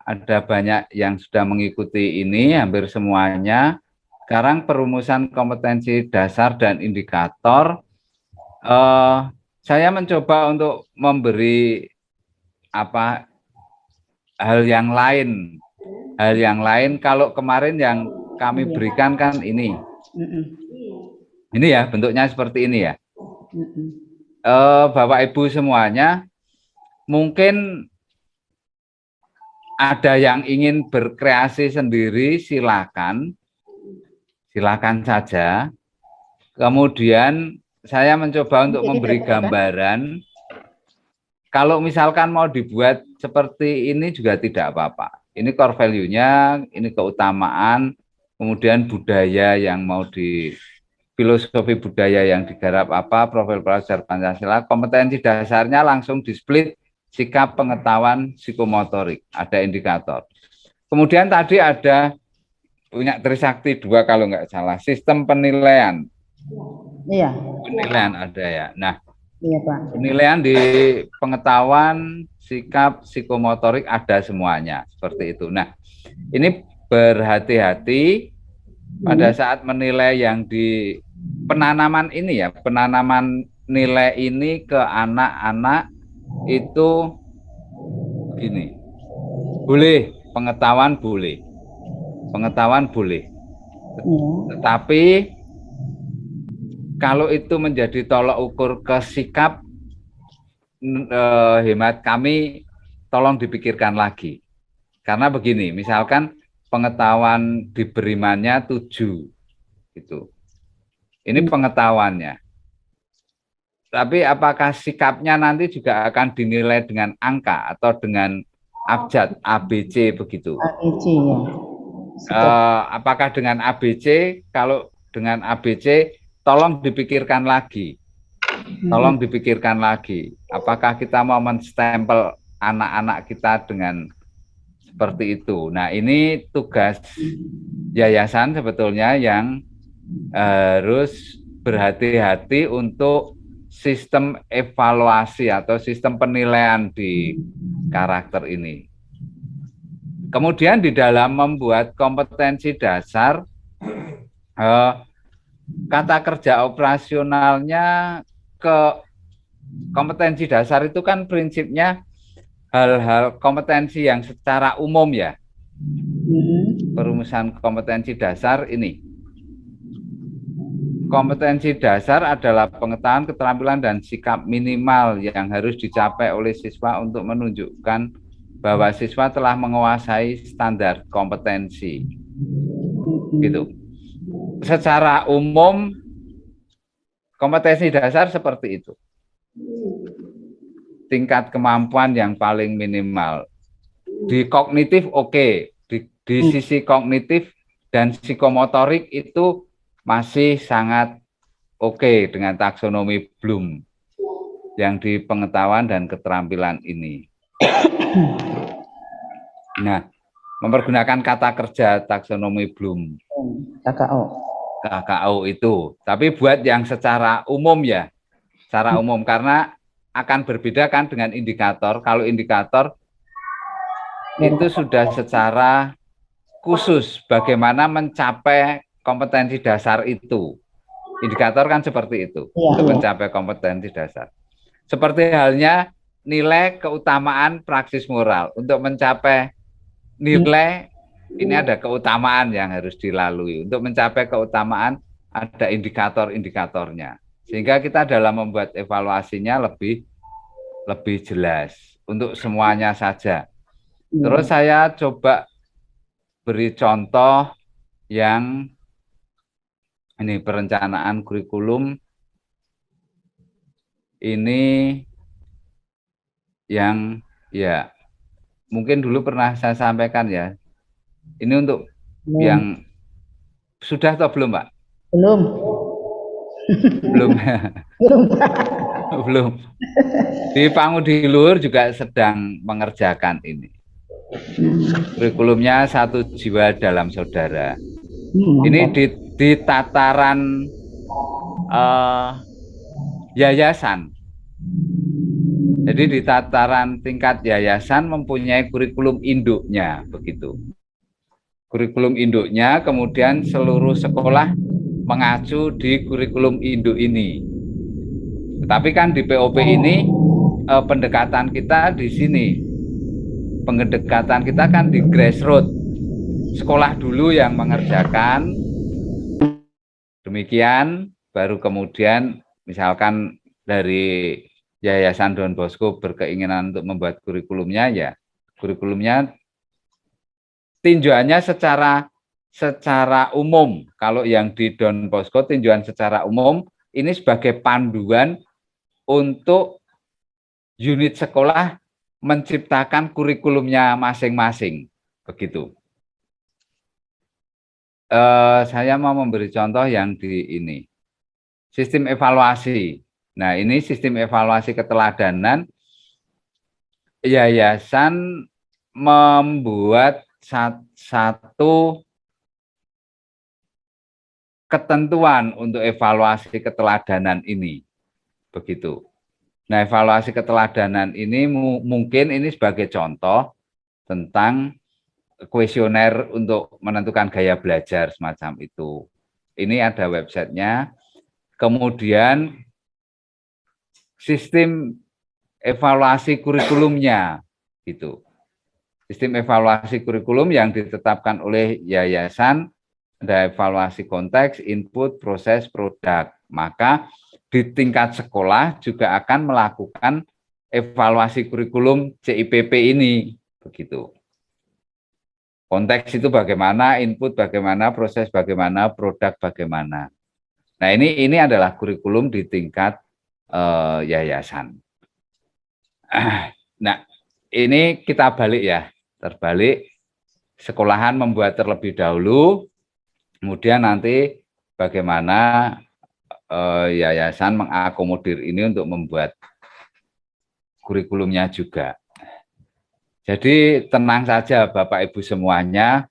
Ada banyak yang sudah mengikuti ini, hampir semuanya. Sekarang perumusan kompetensi dasar dan indikator. Saya mencoba untuk memberi hal yang lain. Hal yang lain kalau kemarin yang kami berikan kan ini. Ini ya, bentuknya seperti ini ya. Bapak Ibu semuanya, mungkin ada yang ingin berkreasi sendiri, silakan saja. Kemudian saya mencoba untuk memberi gambaran. Kalau misalkan mau dibuat seperti ini juga tidak apa-apa. Ini core value-nya, ini keutamaan, kemudian budaya yang mau filosofi budaya yang digarap profil pelajar Pancasila, kompetensi dasarnya langsung di-split sikap pengetahuan psikomotorik, ada indikator. Kemudian tadi ada punya Trisakti 2 kalau nggak salah, sistem penilaian. Iya. Penilaian ada ya. Nah, iya, Pak. penilaian di pengetahuan sikap psikomotorik ada semuanya seperti itu. Nah, ini berhati-hati pada saat menilai yang di penanaman ini ya, penanaman nilai ini ke anak-anak itu gini. Boleh, pengetahuan boleh. Tetapi kalau itu menjadi tolak ukur ke sikap, hemat kami tolong dipikirkan lagi. Karena begini, misalkan pengetahuan diberimannya 7 gitu. Ini pengetahuannya. Tapi apakah sikapnya nanti juga akan dinilai dengan angka atau dengan abjad ABC begitu? ABC ya. Apakah dengan ABC? Kalau dengan ABC, tolong dipikirkan lagi. Tolong dipikirkan lagi. Apakah kita mau menstempel anak-anak kita dengan seperti itu? Nah, ini tugas yayasan sebetulnya yang harus berhati-hati untuk sistem evaluasi atau sistem penilaian di karakter ini. Kemudian di dalam membuat kompetensi dasar, kata kerja operasionalnya kompetensi dasar itu kan prinsipnya hal-hal kompetensi yang secara umum ya. Perumusan kompetensi dasar ini. Kompetensi dasar adalah pengetahuan, keterampilan, dan sikap minimal yang harus dicapai oleh siswa untuk menunjukkan bahwa siswa telah menguasai standar kompetensi. Gitu. Secara umum, kompetensi dasar seperti itu. Tingkat kemampuan yang paling minimal. Di kognitif oke. Di sisi kognitif dan psikomotorik itu masih sangat oke dengan taksonomi Bloom yang di pengetahuan dan keterampilan ini. Nah, mempergunakan kata kerja taksonomi Bloom, KKO itu. Tapi buat yang secara umum ya, secara umum karena akan berbeda kan dengan indikator. Kalau indikator itu sudah secara khusus bagaimana mencapai kompetensi dasar itu. Indikator kan seperti itu, untuk mencapai kompetensi dasar. Seperti halnya nilai keutamaan praksis moral. Untuk mencapai nilai, ini ada keutamaan yang harus dilalui. Untuk mencapai keutamaan, ada indikator-indikatornya. Sehingga kita dalam membuat evaluasinya lebih jelas. Untuk semuanya saja. Terus saya coba beri contoh yang ini perencanaan kurikulum ini yang ya mungkin dulu pernah saya sampaikan ya. Ini untuk yang sudah atau belum, Pak? Belum. Belum. Belum. Di Pangudi Luhur juga sedang mengerjakan ini. Kurikulumnya Satu Jiwa Dalam Saudara. Ini di tataran yayasan. Jadi di tataran tingkat yayasan mempunyai kurikulum induknya, begitu. Kurikulum induknya, kemudian seluruh sekolah mengacu di kurikulum induk ini. Tetapi kan di POP ini pendekatan kita di sini. Pendekatan kita kan di grassroots. Sekolah dulu yang mengerjakan. Demikian, baru kemudian misalkan dari Yayasan Don Bosco berkeinginan untuk membuat kurikulumnya, ya kurikulumnya tinjauannya secara umum. Kalau yang di Don Bosco tinjauan secara umum ini sebagai panduan untuk unit sekolah menciptakan kurikulumnya masing-masing, begitu. Saya mau memberi contoh yang di ini sistem evaluasi. Nah, ini sistem evaluasi keteladanan. Yayasan membuat satu ketentuan untuk evaluasi keteladanan ini, begitu. Nah, evaluasi keteladanan ini mungkin ini sebagai contoh tentang kuesioner untuk menentukan gaya belajar semacam itu. Ini ada websitenya. Kemudian sistem evaluasi kurikulumnya, gitu. Sistem evaluasi kurikulum yang ditetapkan oleh yayasan, ada evaluasi konteks, input, proses, produk. Maka di tingkat sekolah juga akan melakukan evaluasi kurikulum CIPP ini, begitu. Konteks itu bagaimana, input bagaimana, proses bagaimana, produk bagaimana. Nah, ini adalah kurikulum di tingkat yayasan. Nah, ini kita balik ya, terbalik. Sekolahan membuat terlebih dahulu, kemudian nanti bagaimana yayasan mengakomodir ini untuk membuat kurikulumnya juga. Jadi tenang saja Bapak Ibu semuanya,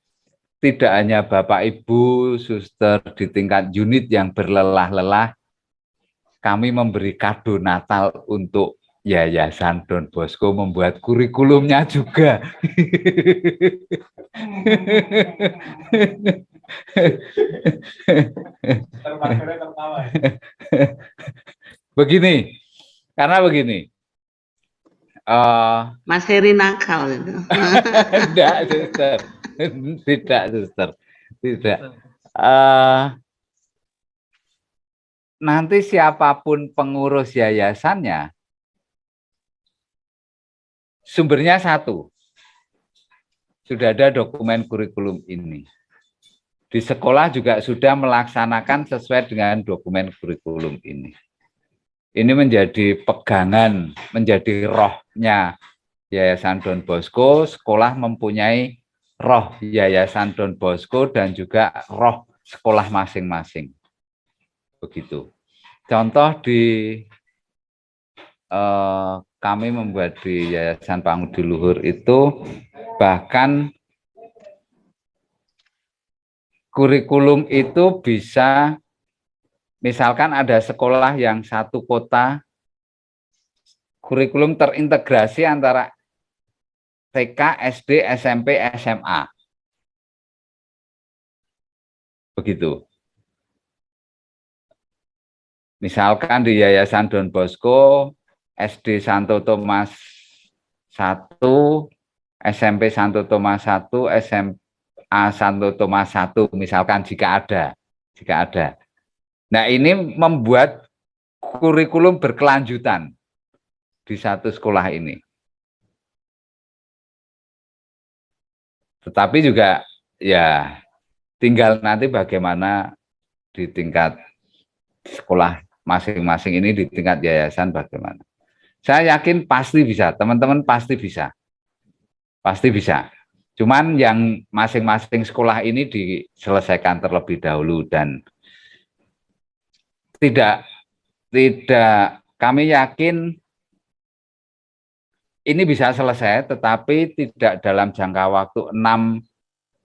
tidak hanya Bapak Ibu, suster di tingkat unit yang berlelah-lelah, kami memberi kado Natal untuk Yayasan Don Bosco membuat kurikulumnya juga. Begini, karena begini. Mas Heri nakal itu. Tidak, suster. Tidak, suster. Tidak. nanti siapapun pengurus yayasannya, sumbernya satu. Sudah ada dokumen kurikulum ini. Di sekolah juga sudah melaksanakan sesuai dengan dokumen kurikulum ini. Ini menjadi pegangan, menjadi rohnya Yayasan Don Bosco. Sekolah mempunyai roh Yayasan Don Bosco dan juga roh sekolah masing-masing. Begitu. Contoh di kami membuat di Yayasan Pangudi Luhur itu bahkan kurikulum itu bisa, misalkan ada sekolah yang satu kota, kurikulum terintegrasi antara TK, SD, SMP, SMA. Begitu. Misalkan di Yayasan Don Bosco, SD Santo Thomas 1, SMP Santo Thomas 1, SMA Santo Thomas 1, misalkan jika ada. Nah, ini membuat kurikulum berkelanjutan di satu sekolah ini. Tetapi juga ya tinggal nanti bagaimana di tingkat sekolah masing-masing ini, di tingkat yayasan bagaimana. Saya yakin pasti bisa, teman-teman pasti bisa. Pasti bisa. Cuman yang masing-masing sekolah ini diselesaikan terlebih dahulu dan tidak kami yakin ini bisa selesai, tetapi tidak dalam jangka waktu 6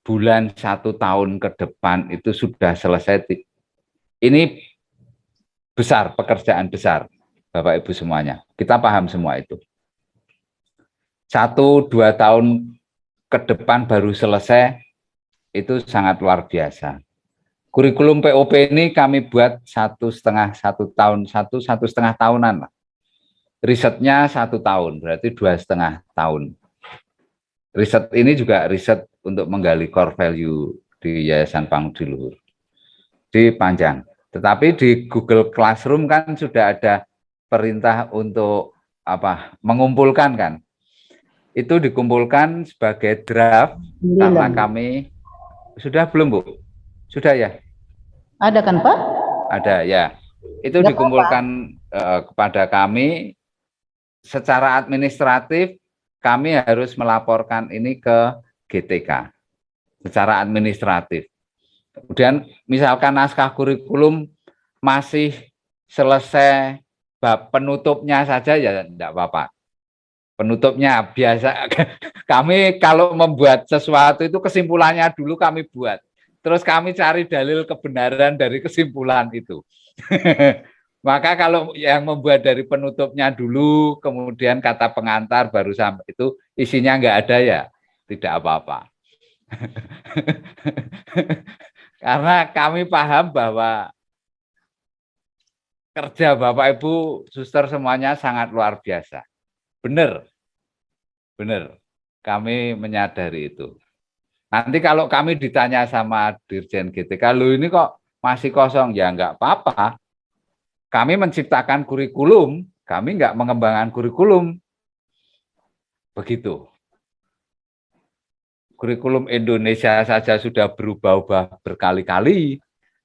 bulan, 1 tahun ke depan itu sudah selesai. Ini besar, pekerjaan besar, Bapak Ibu semuanya. Kita paham semua itu. 1-2 tahun ke depan baru selesai, itu sangat luar biasa. Kurikulum POP ini kami buat 1,5 tahunan lah. Risetnya 1 tahun, berarti 2,5 tahun. Riset ini juga riset untuk menggali core value di Yayasan Pangudi Luhur. Di panjang. Tetapi di Google Classroom kan sudah ada perintah untuk mengumpulkan kan. Itu dikumpulkan sebagai draft karena kami sudah belum Bu? Sudah ya? Ada kan Pak? Ada ya. Itu Nggak dikumpulkan kepada kami secara administratif. Kami harus melaporkan ini ke GTK secara administratif. Kemudian misalkan naskah kurikulum masih selesai bab penutupnya saja ya tidak apa-apa. Penutupnya biasa, kami kalau membuat sesuatu itu kesimpulannya dulu kami buat. Terus kami cari dalil kebenaran dari kesimpulan itu. Maka kalau yang membuat dari penutupnya dulu, kemudian kata pengantar baru sampai itu isinya nggak ada ya, tidak apa-apa. Karena kami paham bahwa kerja Bapak Ibu suster semuanya sangat luar biasa. Benar, kami menyadari itu. Nanti kalau kami ditanya sama Dirjen GTK, lu ini kok masih kosong, ya nggak apa-apa. Kami menciptakan kurikulum, kami nggak mengembangkan kurikulum. Begitu. Kurikulum Indonesia saja sudah berubah-ubah berkali-kali.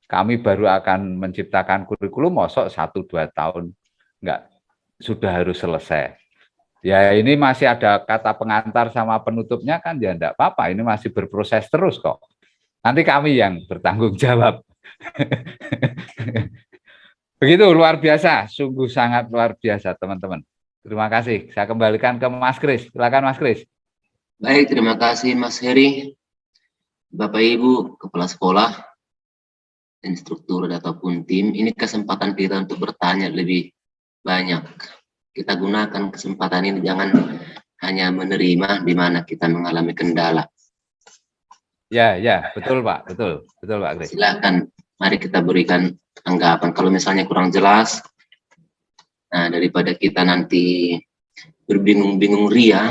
Kami baru akan menciptakan kurikulum, mosok 1-2 tahun nggak sudah harus selesai. Ya ini masih ada kata pengantar sama penutupnya kan ya enggak apa-apa, ini masih berproses terus kok. Nanti kami yang bertanggung jawab. Begitu, luar biasa, sungguh sangat luar biasa teman-teman. Terima kasih, saya kembalikan ke Mas Kris. Silakan Mas Kris. Baik, terima kasih Mas Heri. Bapak Ibu, Kepala Sekolah, instruktur ataupun tim, ini kesempatan kita untuk bertanya lebih banyak. Kita gunakan kesempatan ini, jangan hanya menerima di mana kita mengalami kendala. Ya, betul Pak, betul Pak Kris. Silakan, mari kita berikan tanggapan. Kalau misalnya kurang jelas, nah daripada kita nanti berbingung-bingung ria,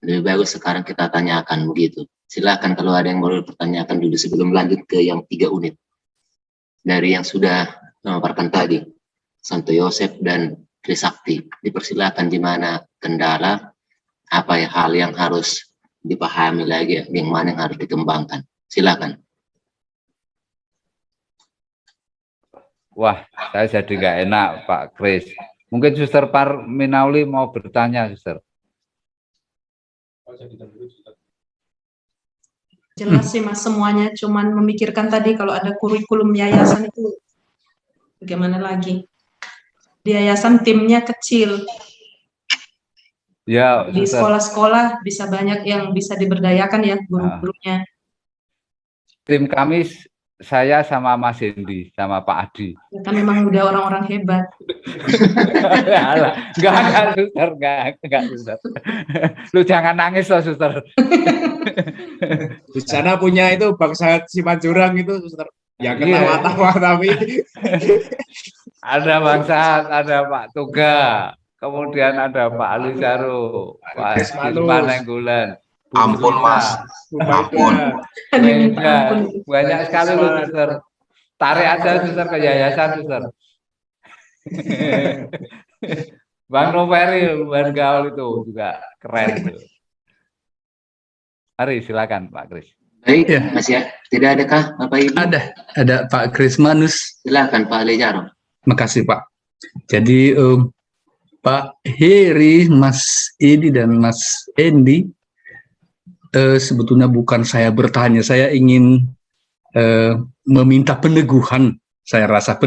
lebih bagus sekarang kita tanyakan begitu. Silakan kalau ada yang mau dipertanyakan dulu sebelum lanjut ke yang 3 unit. Dari yang sudah memaparkan tadi. Santo Yosef dan Trisakti. Dipersilakan di mana kendala, apa ya hal yang harus dipahami lagi, yang mana yang harus dikembangkan. Silakan. Wah, saya jadi nggak enak, Pak Kris. Mungkin Suster Parminauli mau bertanya, Suster. Jelas sih Mas semuanya, cuman memikirkan tadi kalau ada kurikulum yayasan itu bagaimana lagi. Di yayasan timnya kecil, Ya, di Suster. sekolah-sekolah bisa banyak yang bisa diberdayakan ya guru-gurunya. Tim kami, saya sama Mas Hendi, sama Pak Adi. Ya kan memang udah orang-orang hebat. Enggak, Suster, enggak, Suster. Lu jangan nangis loh, Suster. Di sana punya itu bangsa Simanjurang itu, Suster. Yang Iya. ketawa-tawa tapi Ada Bang Sahat, ada Pak Tuga, kemudian ada Pak Ali Saru, Pak Isman Nenggulan. Ampun, Mas. Ampun. Ada yang minta ampun. Banyak sekali loh, Suster. Tarik aja, Suster, ke yayasan, Suster. Bang Noveri, Bang Gaul itu juga keren. Tuh. Mari, silakan Pak Kris. Baik, Ya. Mas ya. Tidak adakah Bapak Ibu? Ada Pak Krismanus. Silakan Pak Lejaro. Makasih Pak. Jadi Pak Heri, Mas Edi dan Mas Endi, sebetulnya bukan saya bertanya, saya ingin meminta peneguhan. Saya rasa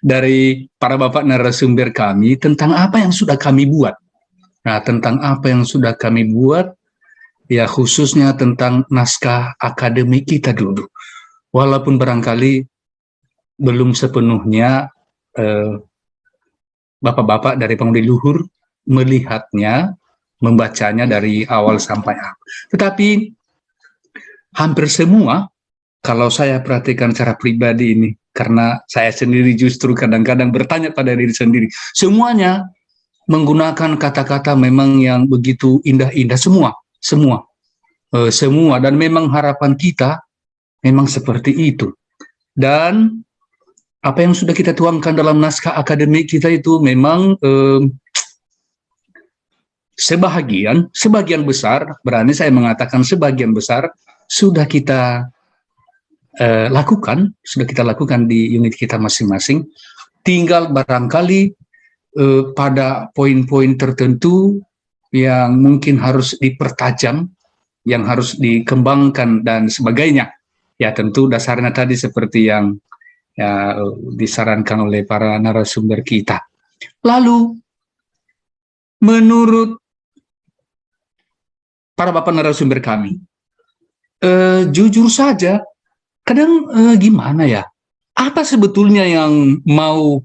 dari para bapak narasumber kami tentang apa yang sudah kami buat. Nah, tentang apa yang sudah kami buat, ya khususnya tentang naskah akademik kita dulu. Walaupun barangkali belum sepenuhnya bapak-bapak dari Pengabdi Luhur melihatnya, membacanya dari awal sampai akhir. Tetapi hampir semua, kalau saya perhatikan secara pribadi ini, karena saya sendiri justru kadang-kadang bertanya pada diri sendiri, semuanya menggunakan kata-kata memang yang begitu indah-indah, semua, dan memang harapan kita memang seperti itu. Dan apa yang sudah kita tuangkan dalam naskah akademik kita itu memang sebagian besar, berani saya mengatakan sebagian besar sudah kita lakukan di unit kita masing-masing. Tinggal barangkali pada poin-poin tertentu yang mungkin harus dipertajam, yang harus dikembangkan dan sebagainya. Ya tentu dasarnya tadi seperti yang ya, disarankan oleh para narasumber kita. Lalu menurut para bapak narasumber kami, jujur saja, kadang gimana ya? Apa sebetulnya yang mau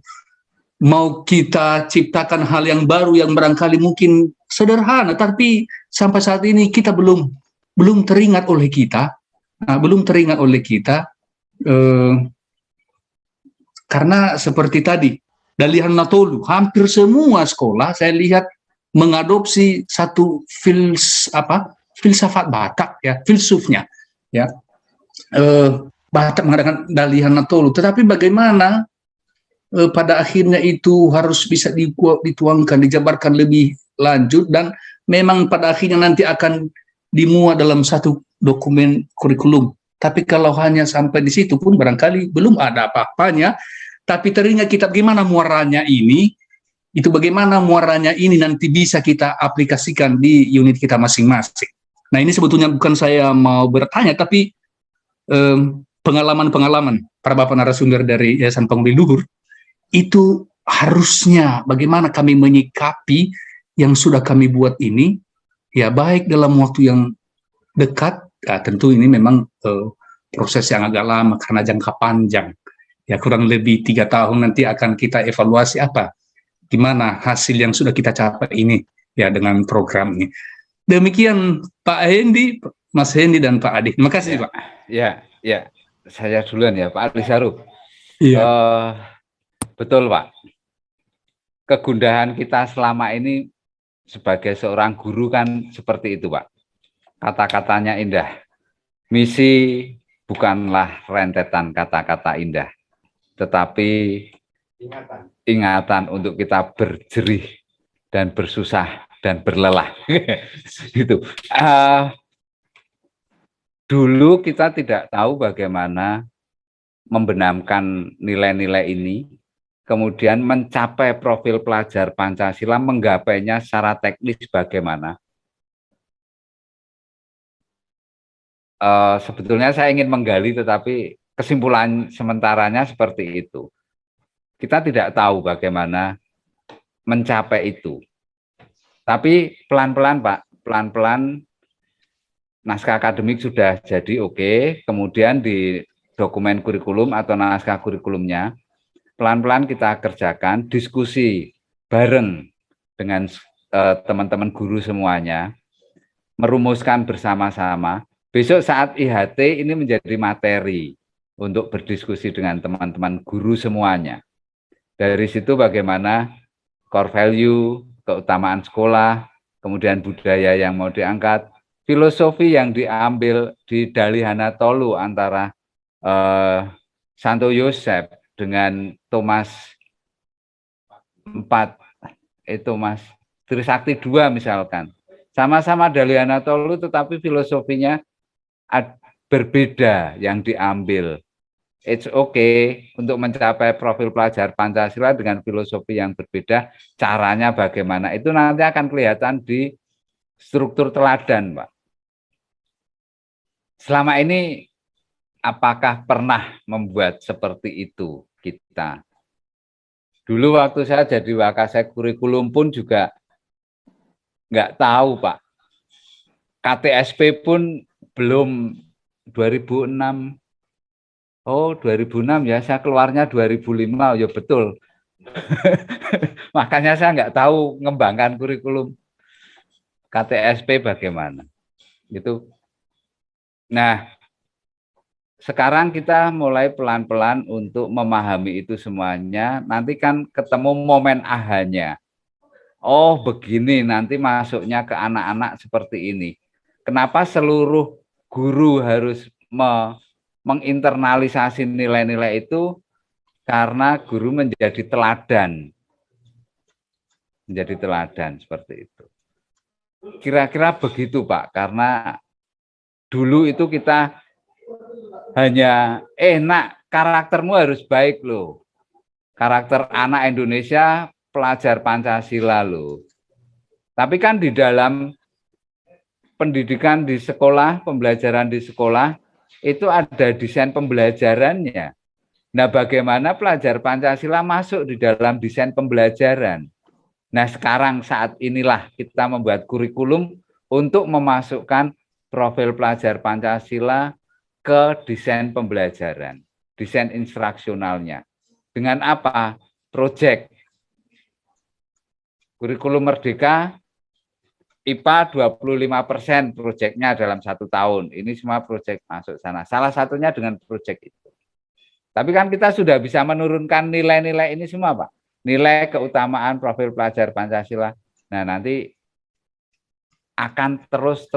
kita ciptakan hal yang baru yang barangkali mungkin sederhana, tapi sampai saat ini kita belum teringat oleh kita, karena seperti tadi Dalihan Natolu, hampir semua sekolah saya lihat mengadopsi satu filsafat Batak, ya, filsufnya, ya. Batak mengadakan Dalihan Natolu, tetapi bagaimana pada akhirnya itu harus bisa dituangkan, dijabarkan lebih lanjut, dan memang pada akhirnya nanti akan dimuat dalam satu dokumen kurikulum. Tapi kalau hanya sampai di situ pun barangkali belum ada apa-apanya, tapi teringat kita bagaimana muaranya ini, nanti bisa kita aplikasikan di unit kita masing-masing. Nah, ini sebetulnya bukan saya mau bertanya, tapi pengalaman-pengalaman para bapak narasumber dari Yayasan Pengabdi Luhur, itu harusnya bagaimana kami menyikapi yang sudah kami buat ini, ya baik dalam waktu yang dekat, ya tentu ini memang proses yang agak lama karena jangka panjang, ya kurang lebih 3 tahun nanti akan kita evaluasi gimana hasil yang sudah kita capai ini, ya dengan program ini. Demikian Pak Hendi, Mas Hendi dan Pak Adi. Terima kasih, Pak. Ya, saya duluan ya, Pak Ali Saru. Iya. Betul, Pak. Kegundahan kita selama ini sebagai seorang guru kan seperti itu, Pak. Kata-katanya indah. Misi bukanlah rentetan kata-kata indah, tetapi ingatan untuk kita berjerih dan bersusah dan berlelah. Gitu. Dulu kita tidak tahu bagaimana membenamkan nilai-nilai ini, kemudian mencapai profil pelajar Pancasila, menggapainya secara teknis bagaimana. Sebetulnya saya ingin menggali, tetapi kesimpulan sementaranya seperti itu. Kita tidak tahu bagaimana mencapai itu. Tapi pelan-pelan Pak, pelan-pelan naskah akademik sudah jadi oke, kemudian di dokumen kurikulum atau naskah kurikulumnya, pelan-pelan kita kerjakan, diskusi bareng dengan teman-teman guru semuanya, merumuskan bersama-sama. Besok saat IHT ini menjadi materi untuk berdiskusi dengan teman-teman guru semuanya. Dari situ bagaimana core value, keutamaan sekolah, kemudian budaya yang mau diangkat, filosofi yang diambil di Dalihana Tolu antara Santo Yosef dengan Thomas Thomas Trisakti II misalkan. Sama-sama Dalihana Tolu tetapi filosofinya berbeda yang diambil. It's okay untuk mencapai profil pelajar Pancasila dengan filosofi yang berbeda, caranya bagaimana, itu nanti akan kelihatan di struktur teladan, Pak. Selama ini, apakah pernah membuat seperti itu kita? Dulu waktu saya jadi wakasek kurikulum pun juga nggak tahu, Pak. KTSP pun belum 2006. Oh, 2006 ya, saya keluarnya 2005, ya betul. Makanya saya nggak tahu ngembangkan kurikulum KTSP bagaimana. Gitu. Nah, sekarang kita mulai pelan-pelan untuk memahami itu semuanya. Nanti kan ketemu momen ahanya. Oh, begini nanti masuknya ke anak-anak seperti ini. Kenapa seluruh guru harus menginternalisasi nilai-nilai itu? Karena guru menjadi teladan. Menjadi teladan seperti itu. Kira-kira begitu, Pak. Karena dulu itu kita hanya, nak, karaktermu harus baik loh. Karakter anak Indonesia pelajar Pancasila loh. Tapi kan di dalam pendidikan di sekolah, pembelajaran di sekolah, itu ada desain pembelajarannya. Nah, bagaimana pelajar Pancasila masuk di dalam desain pembelajaran? Nah, sekarang saat inilah kita membuat kurikulum untuk memasukkan profil pelajar Pancasila ke desain pembelajaran, desain instruksionalnya. Dengan apa? Proyek. Kurikulum Merdeka IPA 25% proyeknya dalam 1 tahun. Ini semua proyek masuk sana. Salah satunya dengan proyek itu. Tapi kan kita sudah bisa menurunkan nilai-nilai ini semua, Pak. Nilai keutamaan profil pelajar Pancasila. Nah, nanti akan terus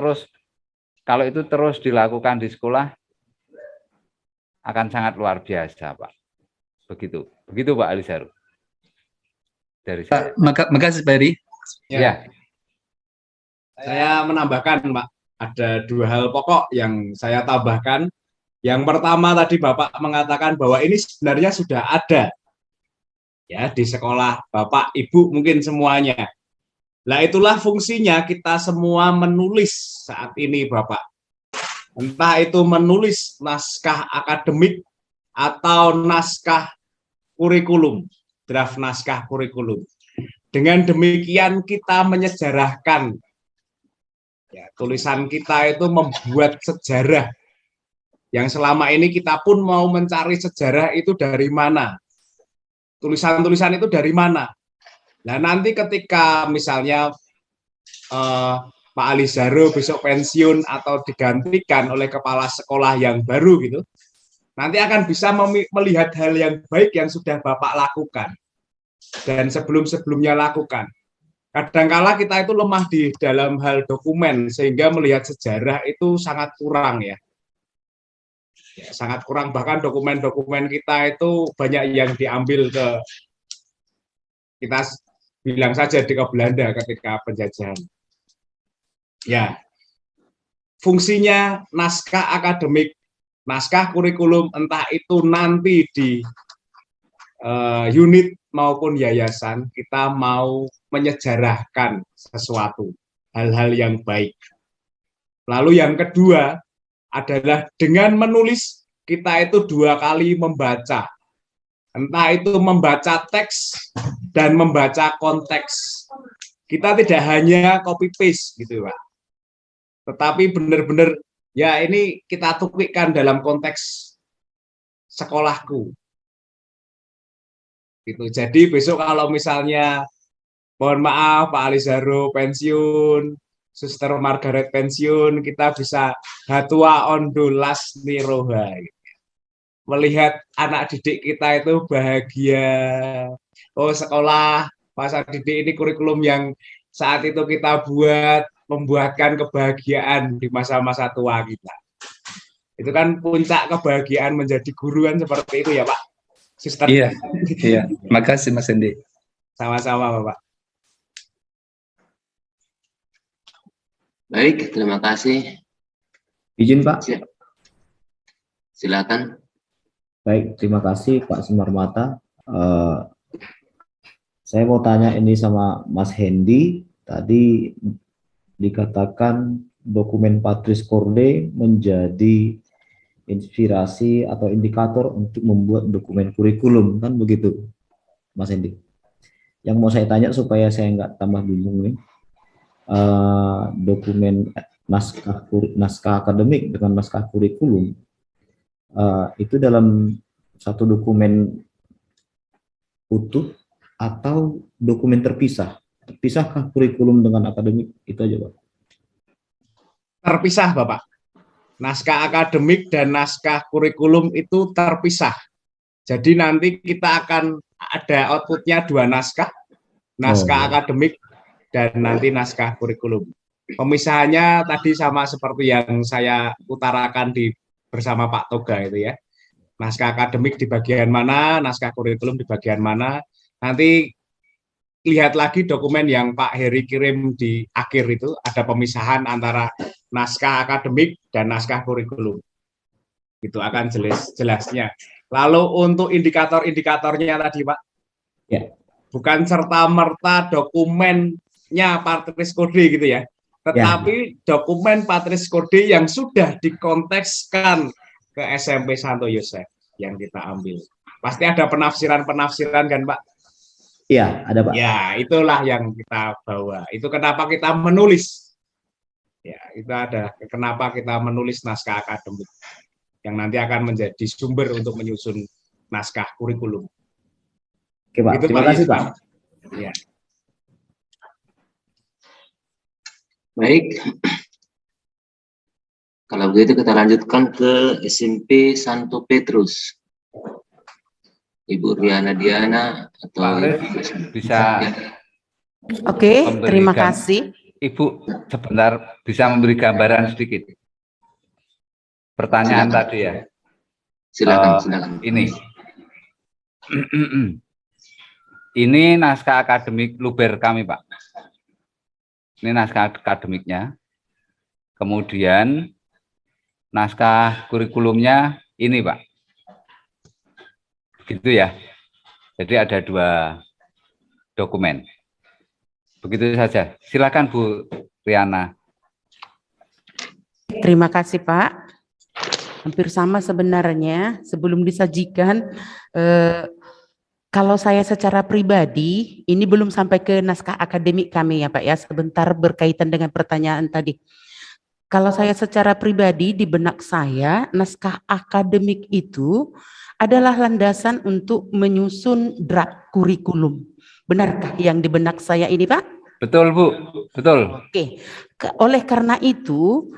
kalau itu terus dilakukan di sekolah akan sangat luar biasa, Pak. Begitu. Begitu, Pak Alisaru. Dari saya. Makasih, Pak Eri. Ya. Saya menambahkan, Pak, ada 2 hal pokok yang saya tambahkan. Yang pertama tadi Bapak mengatakan bahwa ini sebenarnya sudah ada ya di sekolah Bapak, Ibu mungkin semuanya. Nah, itulah fungsinya kita semua menulis saat ini, Bapak. Entah itu menulis naskah akademik atau naskah kurikulum, draft naskah kurikulum. Dengan demikian kita menyejarahkan. Ya, tulisan kita itu membuat sejarah yang selama ini kita pun mau mencari sejarah itu dari mana, tulisan-tulisan itu dari mana. Nah, nanti ketika misalnya Pak Alisaru besok pensiun atau digantikan oleh kepala sekolah yang baru gitu, nanti akan bisa melihat hal yang baik yang sudah Bapak lakukan dan sebelum-sebelumnya lakukan. Kadangkala kita itu lemah di dalam hal dokumen, sehingga melihat sejarah itu sangat kurang ya. sangat kurang, bahkan dokumen-dokumen kita itu banyak yang diambil ke, kita bilang saja ke Belanda ketika penjajahan. Ya, fungsinya naskah akademik, naskah kurikulum, entah itu nanti di unit maupun yayasan, kita mau menyejarahkan sesuatu, hal-hal yang baik. Lalu yang kedua adalah dengan menulis, kita itu 2 kali membaca. Entah itu membaca teks dan membaca konteks. Kita tidak hanya copy paste gitu, Pak. Tetapi benar-benar ya ini kita tukikkan dalam konteks sekolahku. Gitu. Jadi besok kalau misalnya mohon maaf Pak Alizaro pensiun, Suster Margaret pensiun, kita bisa hatua ondolas niroha. Melihat anak didik kita itu bahagia. Oh, sekolah masa didik ini kurikulum yang saat itu kita buat, membuatkan kebahagiaan di masa-masa tua kita. Itu kan puncak kebahagiaan menjadi guru kan seperti itu ya Pak. Suster. Iya, iya. Makasih Mas Hendy. Sama-sama Bapak. Baik, terima kasih. Izin Pak. Silakan. Baik, terima kasih Pak Simarmata. Saya mau tanya ini sama Mas Hendy. Tadi dikatakan dokumen Patrice Corde menjadi inspirasi atau indikator untuk membuat dokumen kurikulum, kan begitu Mas Hendy? Yang mau saya tanya supaya saya nggak tambah bingung nih, dokumen naskah akademik dengan naskah kurikulum itu dalam satu dokumen utuh atau dokumen terpisah? Terpisahkah kurikulum dengan akademik? Itu aja Pak. Terpisah Bapak. Naskah akademik dan naskah kurikulum itu terpisah. Jadi nanti kita akan ada outputnya 2 naskah, naskah akademik dan nanti naskah kurikulum. Pemisahannya tadi sama seperti yang saya utarakan bersama Pak Toga itu ya. Naskah akademik di bagian mana, naskah kurikulum di bagian mana. Nanti lihat lagi dokumen yang Pak Heri kirim di akhir itu, ada pemisahan antara naskah akademik dan naskah kurikulum. Itu akan jelasnya. Lalu untuk indikator-indikatornya tadi Pak, ya. Bukan serta-merta dokumennya Patrice Corde gitu ya, tetapi dokumen Patrice Corde yang sudah dikontekskan ke SMP Santo Yosef yang kita ambil. Pasti ada penafsiran-penafsiran kan Pak? Iya, ada Pak. Ya, itulah yang kita bawa. Itu kenapa kita menulis. Ya, itu ada kenapa kita menulis naskah akademik yang nanti akan menjadi sumber untuk menyusun naskah kurikulum. Oke Pak, itu terima kasih Pak. Ya. Baik. Kalau begitu kita lanjutkan ke SMP Santo Petrus. Ibu Riana Diana atau bisa. Oke, terima kasih. Ibu sebentar bisa memberi gambaran sedikit. Pertanyaan silakan. Tadi ya. Silakan. Ini naskah akademik Luber kami, Pak. Ini naskah akademiknya. Kemudian naskah kurikulumnya ini, Pak. Gitu ya. Jadi ada 2 dokumen. Begitu saja. Silakan Bu Riana. Terima kasih Pak. Hampir sama sebenarnya. Sebelum disajikan, kalau saya secara pribadi, ini belum sampai ke naskah akademik kami ya Pak ya. Sebentar berkaitan dengan pertanyaan tadi. Kalau saya secara pribadi di benak saya, naskah akademik itu adalah landasan untuk menyusun draft kurikulum. Benarkah yang di benak saya ini, Pak? Betul, Bu. Betul. Oke. Oleh karena itu,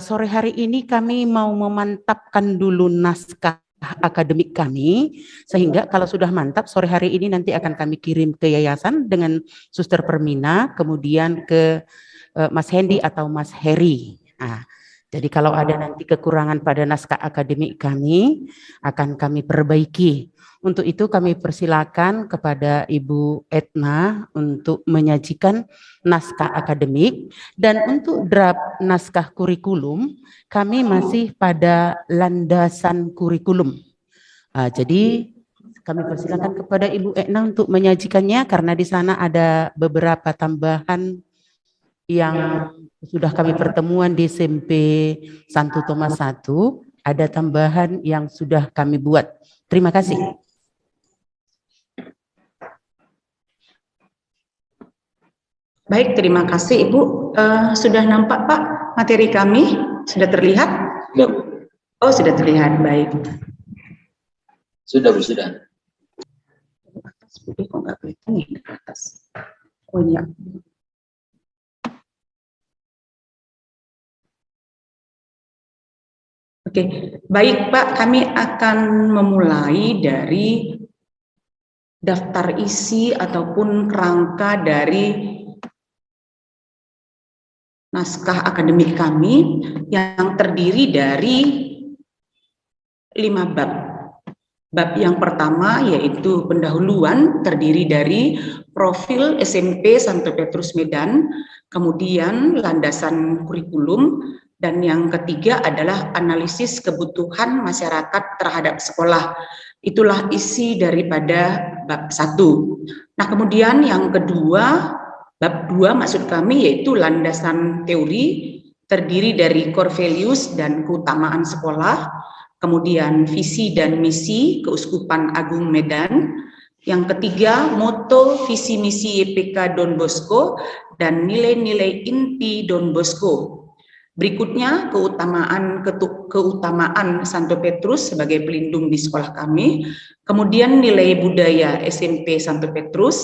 sore hari ini kami mau memantapkan dulu naskah akademik kami, sehingga kalau sudah mantap, sore hari ini nanti akan kami kirim ke yayasan dengan Suster Permina, kemudian ke Mas Hendy atau Mas Heri. Nah, Jadi kalau ada nanti kekurangan pada naskah akademik kami, akan kami perbaiki. Untuk itu kami persilakan kepada Ibu Etna untuk menyajikan naskah akademik, dan untuk draft naskah kurikulum kami masih pada landasan kurikulum. Jadi kami persilakan kepada Ibu Etna untuk menyajikannya, karena di sana ada beberapa tambahan yang sudah kami pertemuan di SMP Santo Thomas 1, ada tambahan yang sudah kami buat. Terima kasih. Baik, terima kasih Ibu. Sudah nampak Pak materi kami? Sudah terlihat? Oh, sudah terlihat. Baik. Sudah, Bu, sudah. Kok nggak kelihatan ya ke atas? Oh iya. Oke, baik Pak. Kami akan memulai dari daftar isi ataupun kerangka dari naskah akademik kami yang terdiri dari 5 bab. Bab yang pertama yaitu pendahuluan, terdiri dari profil SMP Santo Petrus Medan, kemudian landasan kurikulum, dan yang ketiga adalah analisis kebutuhan masyarakat terhadap sekolah. Itulah isi daripada bab 1. Nah, kemudian yang kedua, bab 2 maksud kami yaitu landasan teori, terdiri dari core values dan keutamaan sekolah, kemudian visi dan misi Keuskupan Agung Medan, yang ketiga moto visi misi YPK Don Bosco dan nilai-nilai inti Don Bosco. Berikutnya keutamaan Santo Petrus sebagai pelindung di sekolah kami, kemudian nilai budaya SMP Santo Petrus,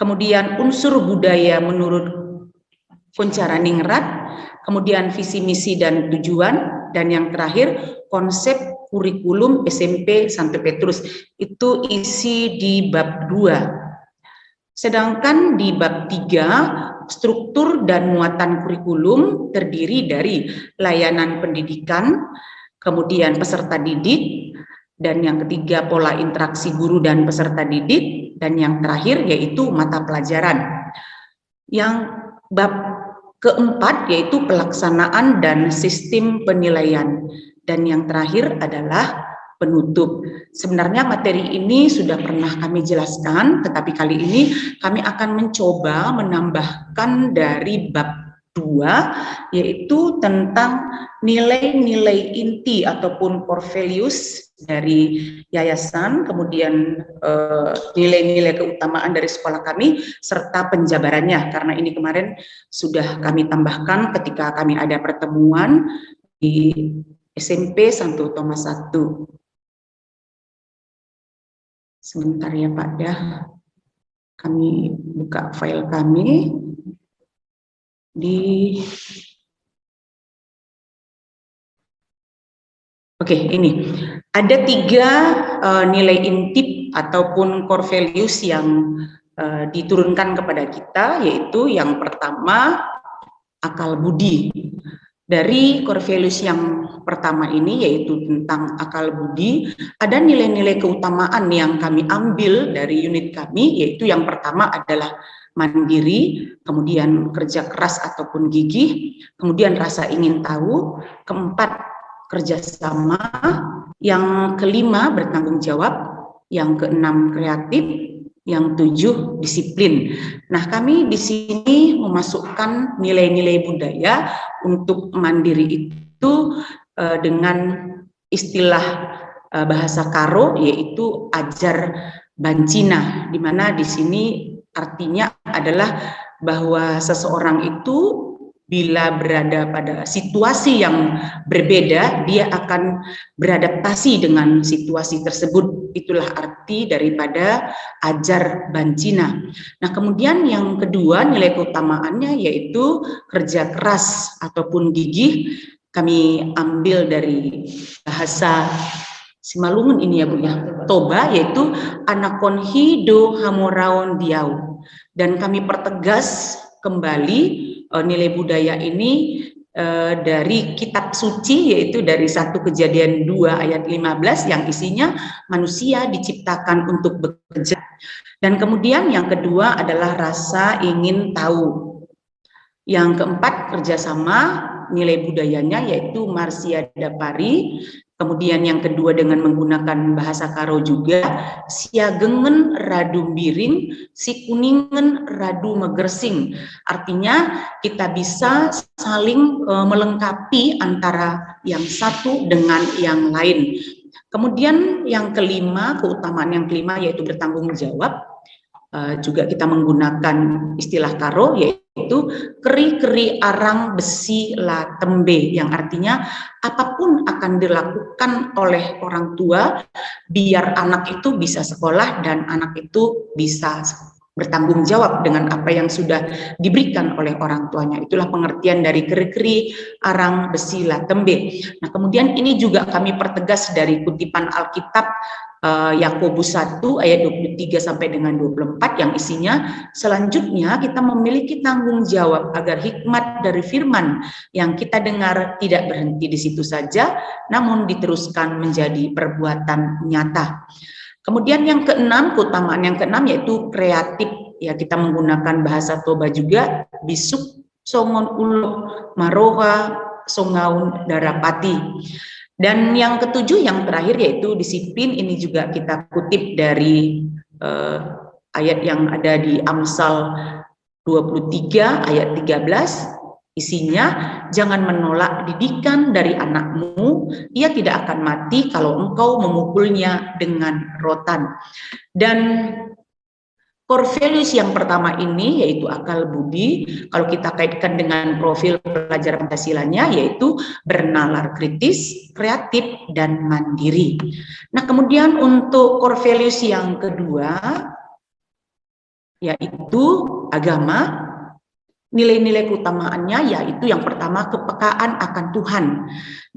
kemudian unsur budaya menurut Poncaraningrat, kemudian visi misi dan tujuan, dan yang terakhir konsep kurikulum SMP Santo Petrus. Itu isi di bab 2. Sedangkan di bab 3, struktur dan muatan kurikulum terdiri dari layanan pendidikan, kemudian peserta didik, dan yang ketiga pola interaksi guru dan peserta didik, dan yang terakhir yaitu mata pelajaran. Yang bab keempat yaitu pelaksanaan dan sistem penilaian, dan yang terakhir adalah penutup. Sebenarnya materi ini sudah pernah kami jelaskan, tetapi kali ini kami akan mencoba menambahkan dari bab 2, yaitu tentang nilai-nilai inti ataupun core values dari yayasan, kemudian nilai-nilai keutamaan dari sekolah kami, serta penjabarannya, karena ini kemarin sudah kami tambahkan ketika kami ada pertemuan di SMP Santo Thomas 1. Sebentar ya Pak ya, kami buka file kami di Oke, ini ada 3 nilai inti ataupun core values yang diturunkan kepada kita, yaitu yang pertama akal budi. Dari core values yang pertama ini yaitu tentang akal budi, ada nilai-nilai keutamaan yang kami ambil dari unit kami, yaitu yang pertama adalah mandiri, kemudian kerja keras ataupun gigih, kemudian rasa ingin tahu, keempat kerjasama, yang kelima bertanggung jawab, yang keenam kreatif, yang 7 disiplin. Nah, kami di sini memasukkan nilai-nilai budaya untuk mandiri itu dengan istilah bahasa Karo, yaitu ajar bancina, di mana di sini artinya adalah bahwa seseorang itu bila berada pada situasi yang berbeda, dia akan beradaptasi dengan situasi tersebut. Itulah arti daripada ajar bancina. Nah, kemudian yang kedua nilai keutamaannya yaitu kerja keras ataupun gigih. Kami ambil dari bahasa Simalungun ini ya Bu ya, Toba, yaitu anakonhi do hamoraon diau. Dan kami pertegas kembali nilai budaya ini dari kitab suci, yaitu dari 1 Kejadian 2 ayat 15 yang isinya manusia diciptakan untuk bekerja. Dan kemudian yang kedua adalah rasa ingin tahu. Yang keempat, kerjasama, nilai budayanya yaitu Marsia Dapari. Kemudian yang kedua dengan menggunakan bahasa Karo juga, siagengen radu miring, si kuningen radu megersing. Artinya kita bisa saling melengkapi antara yang satu dengan yang lain. Kemudian yang kelima, keutamaan yang kelima yaitu bertanggung jawab. Juga kita menggunakan istilah Karo, yaitu keri-keri arang besi la tembe, yang artinya apapun akan dilakukan oleh orang tua biar anak itu bisa sekolah dan anak itu bisa bertanggung jawab dengan apa yang sudah diberikan oleh orang tuanya. Itulah pengertian dari keri-keri arang besi la tembe. Nah, kemudian ini juga kami pertegas dari kutipan Alkitab Yakobus 1 ayat 23 sampai dengan 24 yang isinya selanjutnya kita memiliki tanggung jawab agar hikmat dari firman yang kita dengar tidak berhenti di situ saja, namun diteruskan menjadi perbuatan nyata. Kemudian yang keenam, keutamaan yang keenam yaitu kreatif. Ya, kita menggunakan bahasa Toba juga, bisuk songon ulo maroha songaun darapati. Dan yang ketujuh, yang terakhir yaitu disiplin. Ini juga kita kutip dari ayat yang ada di Amsal 23 ayat 13. Isinya, jangan menolak didikan dari anakmu, ia tidak akan mati kalau engkau memukulnya dengan rotan. Dan core values yang pertama ini yaitu akal budi, kalau kita kaitkan dengan profil pelajar Pancasilanya yaitu bernalar kritis, kreatif, dan mandiri. Nah, kemudian untuk core values yang kedua yaitu agama, nilai-nilai keutamaannya yaitu yang pertama kepekaan akan Tuhan.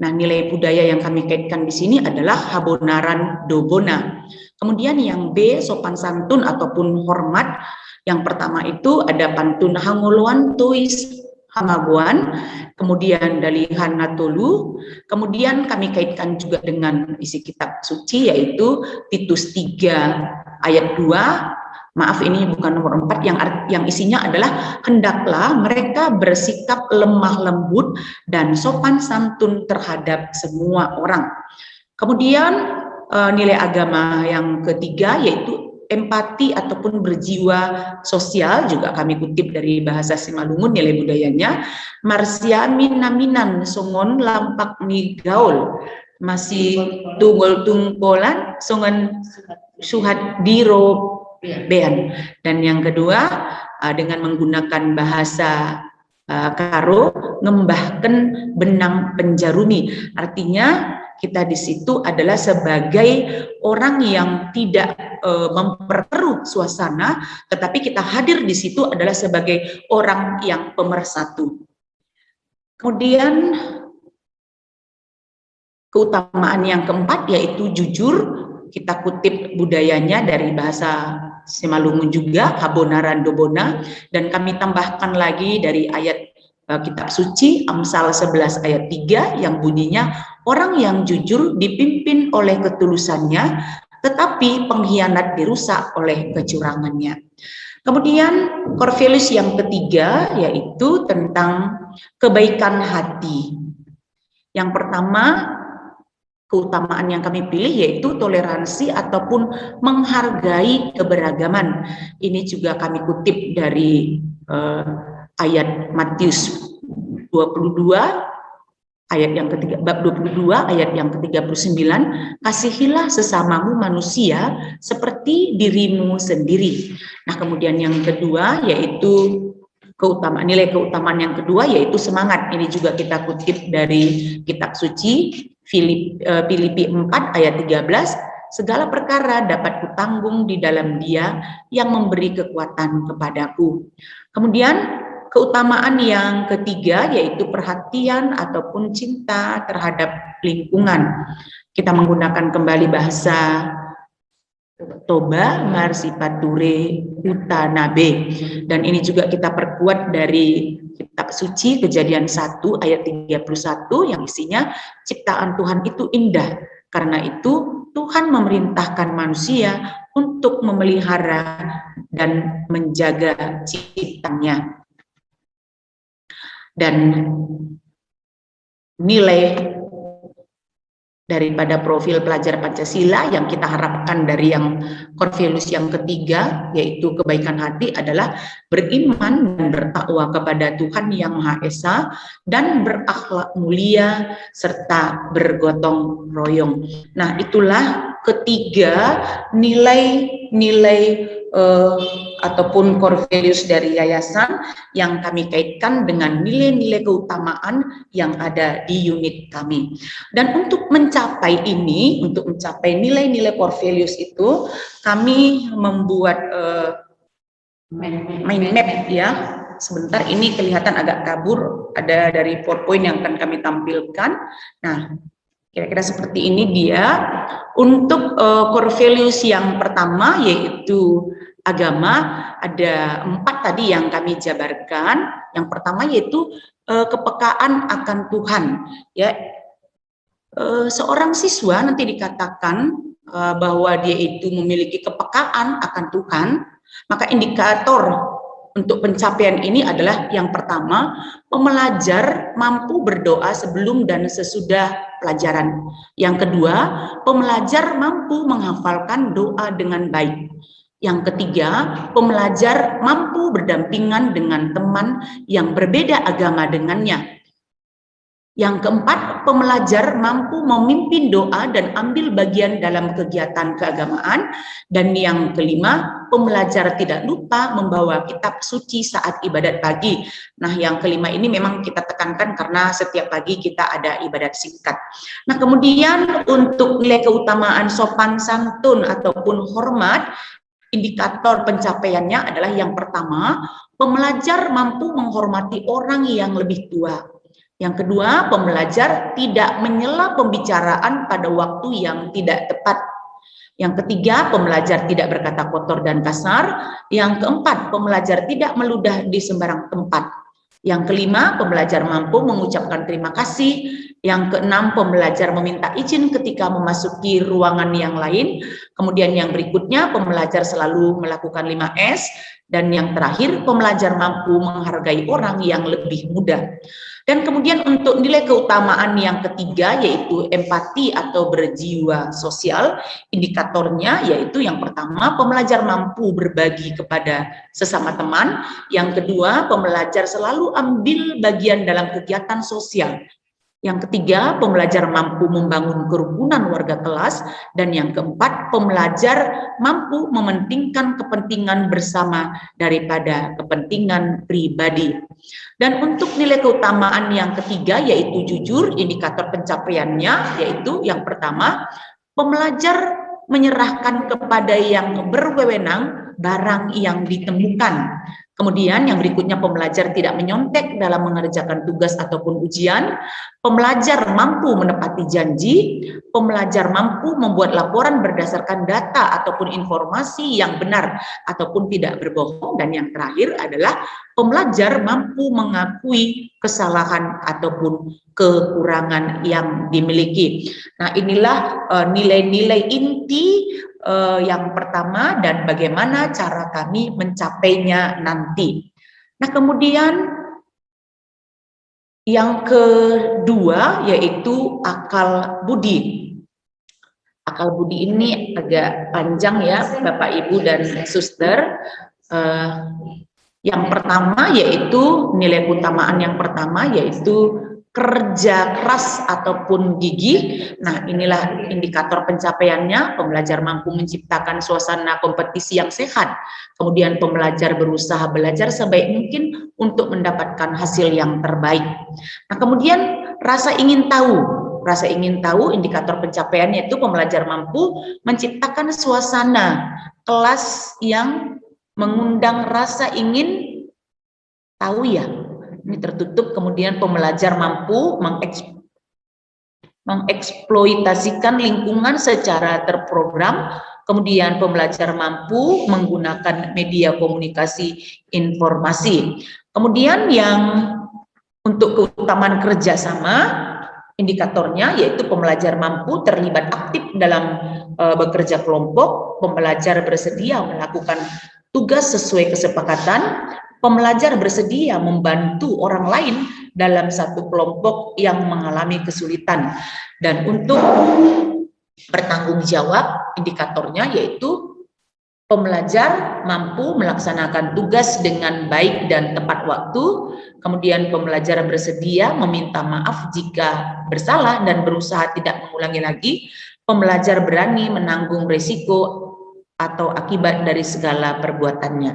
Nah, nilai budaya yang kami kaitkan di sini adalah habonaran dobona. Kemudian yang B, sopan santun ataupun hormat. Yang pertama itu ada pantun hanguluan tuis hamaguan, kemudian dalihan natolu. Kemudian kami kaitkan juga dengan isi kitab suci yaitu Titus 3 ayat 2. Maaf, ini bukan nomor 4, yang isinya adalah hendaklah mereka bersikap lemah lembut dan sopan santun terhadap semua orang. Kemudian nilai agama yang ketiga yaitu empati ataupun berjiwa sosial, juga kami kutip dari bahasa Simalungun nilai budayanya, Marsia minaminan songon lampak ni gaul, masih tunggol tungkolan songon suhat diro bean. Dan yang kedua dengan menggunakan bahasa Karo, ngembahkan benang penjarumi, artinya kita di situ adalah sebagai orang yang tidak memperkeruh suasana, tetapi kita hadir di situ adalah sebagai orang yang pemersatu. Kemudian keutamaan yang keempat yaitu jujur, kita kutip budayanya dari bahasa Simalungun juga, habonaran dobona, dan kami tambahkan lagi dari ayat kitab suci Amsal 11 ayat 3 yang bunyinya, orang yang jujur dipimpin oleh ketulusannya, tetapi pengkhianat dirusak oleh kecurangannya. Kemudian core values yang ketiga yaitu tentang kebaikan hati. Yang pertama, keutamaan yang kami pilih yaitu toleransi ataupun menghargai keberagaman. Ini juga kami kutip dari ayat Matius 22 ayat yang ketiga, bab 22 ayat yang ke-39, kasihilah sesamamu manusia seperti dirimu sendiri. Nah, kemudian yang kedua yaitu keutamaan, nilai keutamaan yang kedua yaitu semangat. Ini juga kita kutip dari kitab suci Filipi 4 ayat 13, segala perkara dapat kutanggung di dalam Dia yang memberi kekuatan kepadaku. Kemudian keutamaan yang ketiga yaitu perhatian ataupun cinta terhadap lingkungan. Kita menggunakan kembali bahasa Toba Marsipature Utanabe. Dan ini juga kita perkuat dari kitab suci Kejadian 1 ayat 31 yang isinya ciptaan Tuhan itu indah. Karena itu Tuhan memerintahkan manusia untuk memelihara dan menjaga ciptanya. Dan nilai daripada profil pelajar Pancasila yang kita harapkan dari yang core values yang ketiga, yaitu kebaikan hati, adalah beriman dan bertakwa kepada Tuhan Yang Maha Esa dan berakhlak mulia serta bergotong royong. Nah, itulah ketiga nilai-nilai ataupun core values dari yayasan yang kami kaitkan dengan nilai-nilai keutamaan yang ada di unit kami. Dan untuk mencapai ini, untuk mencapai nilai-nilai core values itu, kami membuat mind map ya. Sebentar, ini kelihatan agak kabur, ada dari PowerPoint yang akan kami tampilkan. Nah, kira-kira seperti ini dia. Untuk core values yang pertama yaitu agama, ada 4 tadi yang kami jabarkan. Yang pertama yaitu kepekaan akan Tuhan. Ya, seorang siswa nanti dikatakan bahwa dia itu memiliki kepekaan akan Tuhan, maka indikator untuk pencapaian ini adalah yang pertama, pembelajar mampu berdoa sebelum dan sesudah pelajaran. Yang kedua, pembelajar mampu menghafalkan doa dengan baik. Yang ketiga, pembelajar mampu berdampingan dengan teman yang berbeda agama dengannya. Yang keempat, pembelajar mampu memimpin doa dan ambil bagian dalam kegiatan keagamaan. Dan yang kelima, pembelajar tidak lupa membawa kitab suci saat ibadat pagi. Nah, yang kelima ini memang kita tekankan karena setiap pagi kita ada ibadat singkat. Nah, kemudian untuk nilai keutamaan sopan santun ataupun hormat, indikator pencapaiannya adalah yang pertama, pembelajar mampu menghormati orang yang lebih tua. Yang kedua, pembelajar tidak menyela pembicaraan pada waktu yang tidak tepat. Yang ketiga, pembelajar tidak berkata kotor dan kasar. Yang keempat, pembelajar tidak meludah di sembarang tempat. Yang kelima, pembelajar mampu mengucapkan terima kasih. Yang keenam, pembelajar meminta izin ketika memasuki ruangan yang lain. Kemudian yang berikutnya, pembelajar selalu melakukan 5S. Dan yang terakhir, pembelajar mampu menghargai orang yang lebih muda. Dan kemudian untuk nilai keutamaan yang ketiga yaitu empati atau berjiwa sosial, indikatornya yaitu yang pertama, pembelajar mampu berbagi kepada sesama teman. Yang kedua, pembelajar selalu ambil bagian dalam kegiatan sosial. Yang ketiga, pembelajar mampu membangun kerukunan warga kelas. Dan yang keempat, pembelajar mampu mementingkan kepentingan bersama daripada kepentingan pribadi. Dan untuk nilai keutamaan yang ketiga yaitu jujur, indikator pencapaiannya yaitu yang pertama, pembelajar menyerahkan kepada yang berwenang barang yang ditemukan. Kemudian yang berikutnya, pembelajar tidak menyontek dalam mengerjakan tugas ataupun ujian. Pembelajar mampu menepati janji. Pembelajar mampu membuat laporan berdasarkan data ataupun informasi yang benar ataupun tidak berbohong. Dan yang terakhir adalah pembelajar mampu mengakui kesalahan ataupun kekurangan yang dimiliki. Nah, inilah nilai-nilai inti yang pertama dan bagaimana cara kami mencapainya nanti. Nah, kemudian yang kedua yaitu akal budi. Akal budi ini agak panjang ya Bapak Ibu dan Suster. Yang pertama yaitu nilai keutamaan yang pertama yaitu kerja keras ataupun gigih. Nah, inilah indikator pencapaiannya. Pembelajar mampu menciptakan suasana kompetisi yang sehat. Kemudian pembelajar berusaha belajar sebaik mungkin untuk mendapatkan hasil yang terbaik. Nah, kemudian rasa ingin tahu. Rasa ingin tahu, indikator pencapaiannya itu pembelajar mampu menciptakan suasana kelas yang mengundang rasa ingin tahu ya. Ini tertutup. Kemudian pembelajar mampu mengeksploitasikan lingkungan secara terprogram. Kemudian pembelajar mampu menggunakan media komunikasi informasi. Kemudian yang untuk keutamaan kerjasama, indikatornya yaitu pembelajar mampu terlibat aktif dalam bekerja kelompok, pembelajar bersedia melakukan tugas sesuai kesepakatan, pembelajar bersedia membantu orang lain dalam satu kelompok yang mengalami kesulitan. Dan untuk bertanggung jawab, indikatornya yaitu pembelajar mampu melaksanakan tugas dengan baik dan tepat waktu, kemudian pembelajar bersedia meminta maaf jika bersalah dan berusaha tidak mengulangi lagi, pembelajar berani menanggung risiko atau akibat dari segala perbuatannya.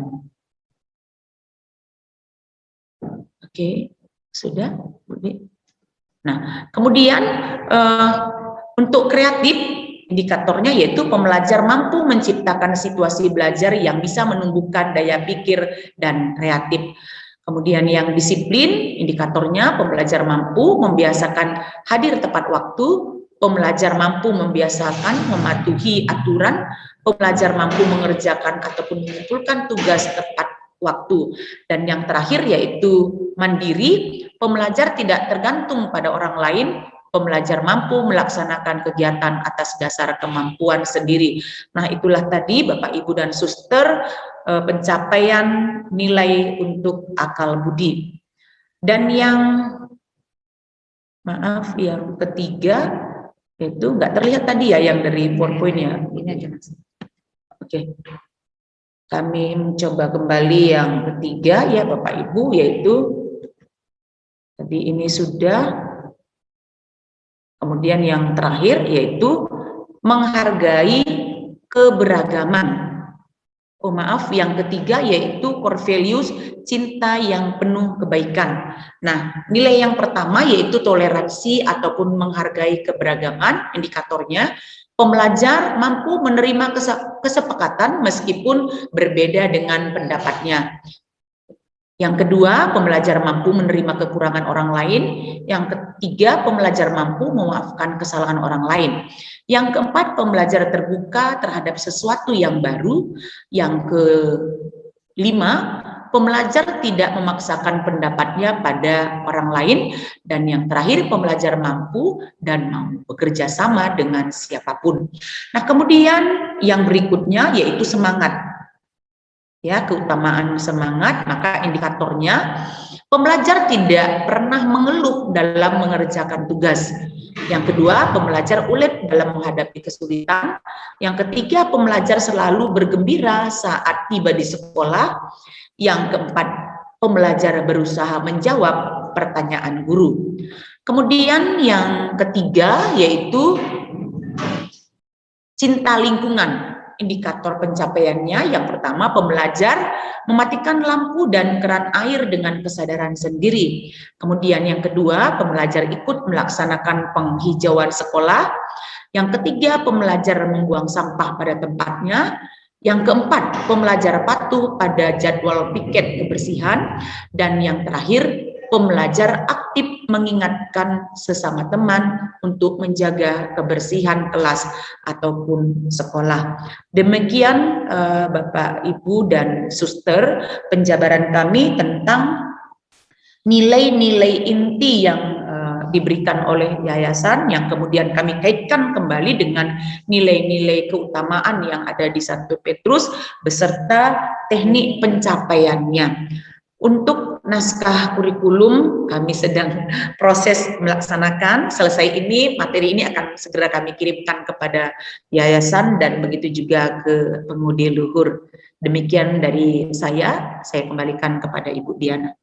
Oke, sudah? Nah, kemudian untuk kreatif, indikatornya yaitu pembelajar mampu menciptakan situasi belajar yang bisa menumbuhkan daya pikir dan kreatif. Kemudian yang disiplin, indikatornya pembelajar mampu membiasakan hadir tepat waktu, pembelajar mampu membiasakan mematuhi aturan, pembelajar mampu mengerjakan ataupun mengumpulkan tugas tepat waktu. Dan yang terakhir yaitu mandiri, pembelajar tidak tergantung pada orang lain, pembelajar mampu melaksanakan kegiatan atas dasar kemampuan sendiri. Nah, itulah tadi Bapak Ibu dan Suster pencapaian nilai untuk akal budi. Dan yang maaf yang ketiga itu nggak terlihat tadi ya yang dari PowerPoint ya. Ini aja Mas. Oke. Kami mencoba kembali yang ketiga ya Bapak Ibu, yaitu tadi ini sudah. Kemudian yang terakhir yaitu menghargai keberagaman. Oh maaf, yang ketiga yaitu core values, cinta yang penuh kebaikan. Nah, nilai yang pertama yaitu toleransi ataupun menghargai keberagaman, indikatornya pembelajar mampu menerima kesepakatan meskipun berbeda dengan pendapatnya. Yang kedua, pembelajar mampu menerima kekurangan orang lain. Yang ketiga, pembelajar mampu memaafkan kesalahan orang lain. Yang keempat, pembelajar terbuka terhadap sesuatu yang baru. Yang kelima, pembelajar tidak memaksakan pendapatnya pada orang lain. Dan yang terakhir, pembelajar mampu dan mau bekerja sama dengan siapapun. Nah, kemudian yang berikutnya yaitu semangat. Ya, keutamaan semangat, maka indikatornya pembelajar tidak pernah mengeluh dalam mengerjakan tugas. Yang kedua, pembelajar ulet dalam menghadapi kesulitan. Yang ketiga, pembelajar selalu bergembira saat tiba di sekolah. Yang keempat, pembelajar berusaha menjawab pertanyaan guru. Kemudian yang ketiga yaitu cinta lingkungan. Indikator pencapaiannya yang pertama, pembelajar mematikan lampu dan keran air dengan kesadaran sendiri. Kemudian yang kedua, pembelajar ikut melaksanakan penghijauan sekolah. Yang ketiga, pembelajar membuang sampah pada tempatnya. Yang keempat, pembelajar patuh pada jadwal piket kebersihan. Dan yang terakhir, pembelajar aktif mengingatkan sesama teman untuk menjaga kebersihan kelas ataupun sekolah. Demikian Bapak, Ibu, dan Suster penjabaran kami tentang nilai-nilai inti yang diberikan oleh yayasan yang kemudian kami kaitkan kembali dengan nilai-nilai keutamaan yang ada di 1 Petrus beserta teknik pencapaiannya. Untuk naskah kurikulum kami sedang proses melaksanakan. Selesai ini, materi ini akan segera kami kirimkan kepada yayasan dan begitu juga ke pengudi luhur. Demikian dari saya kembalikan kepada Ibu Diana.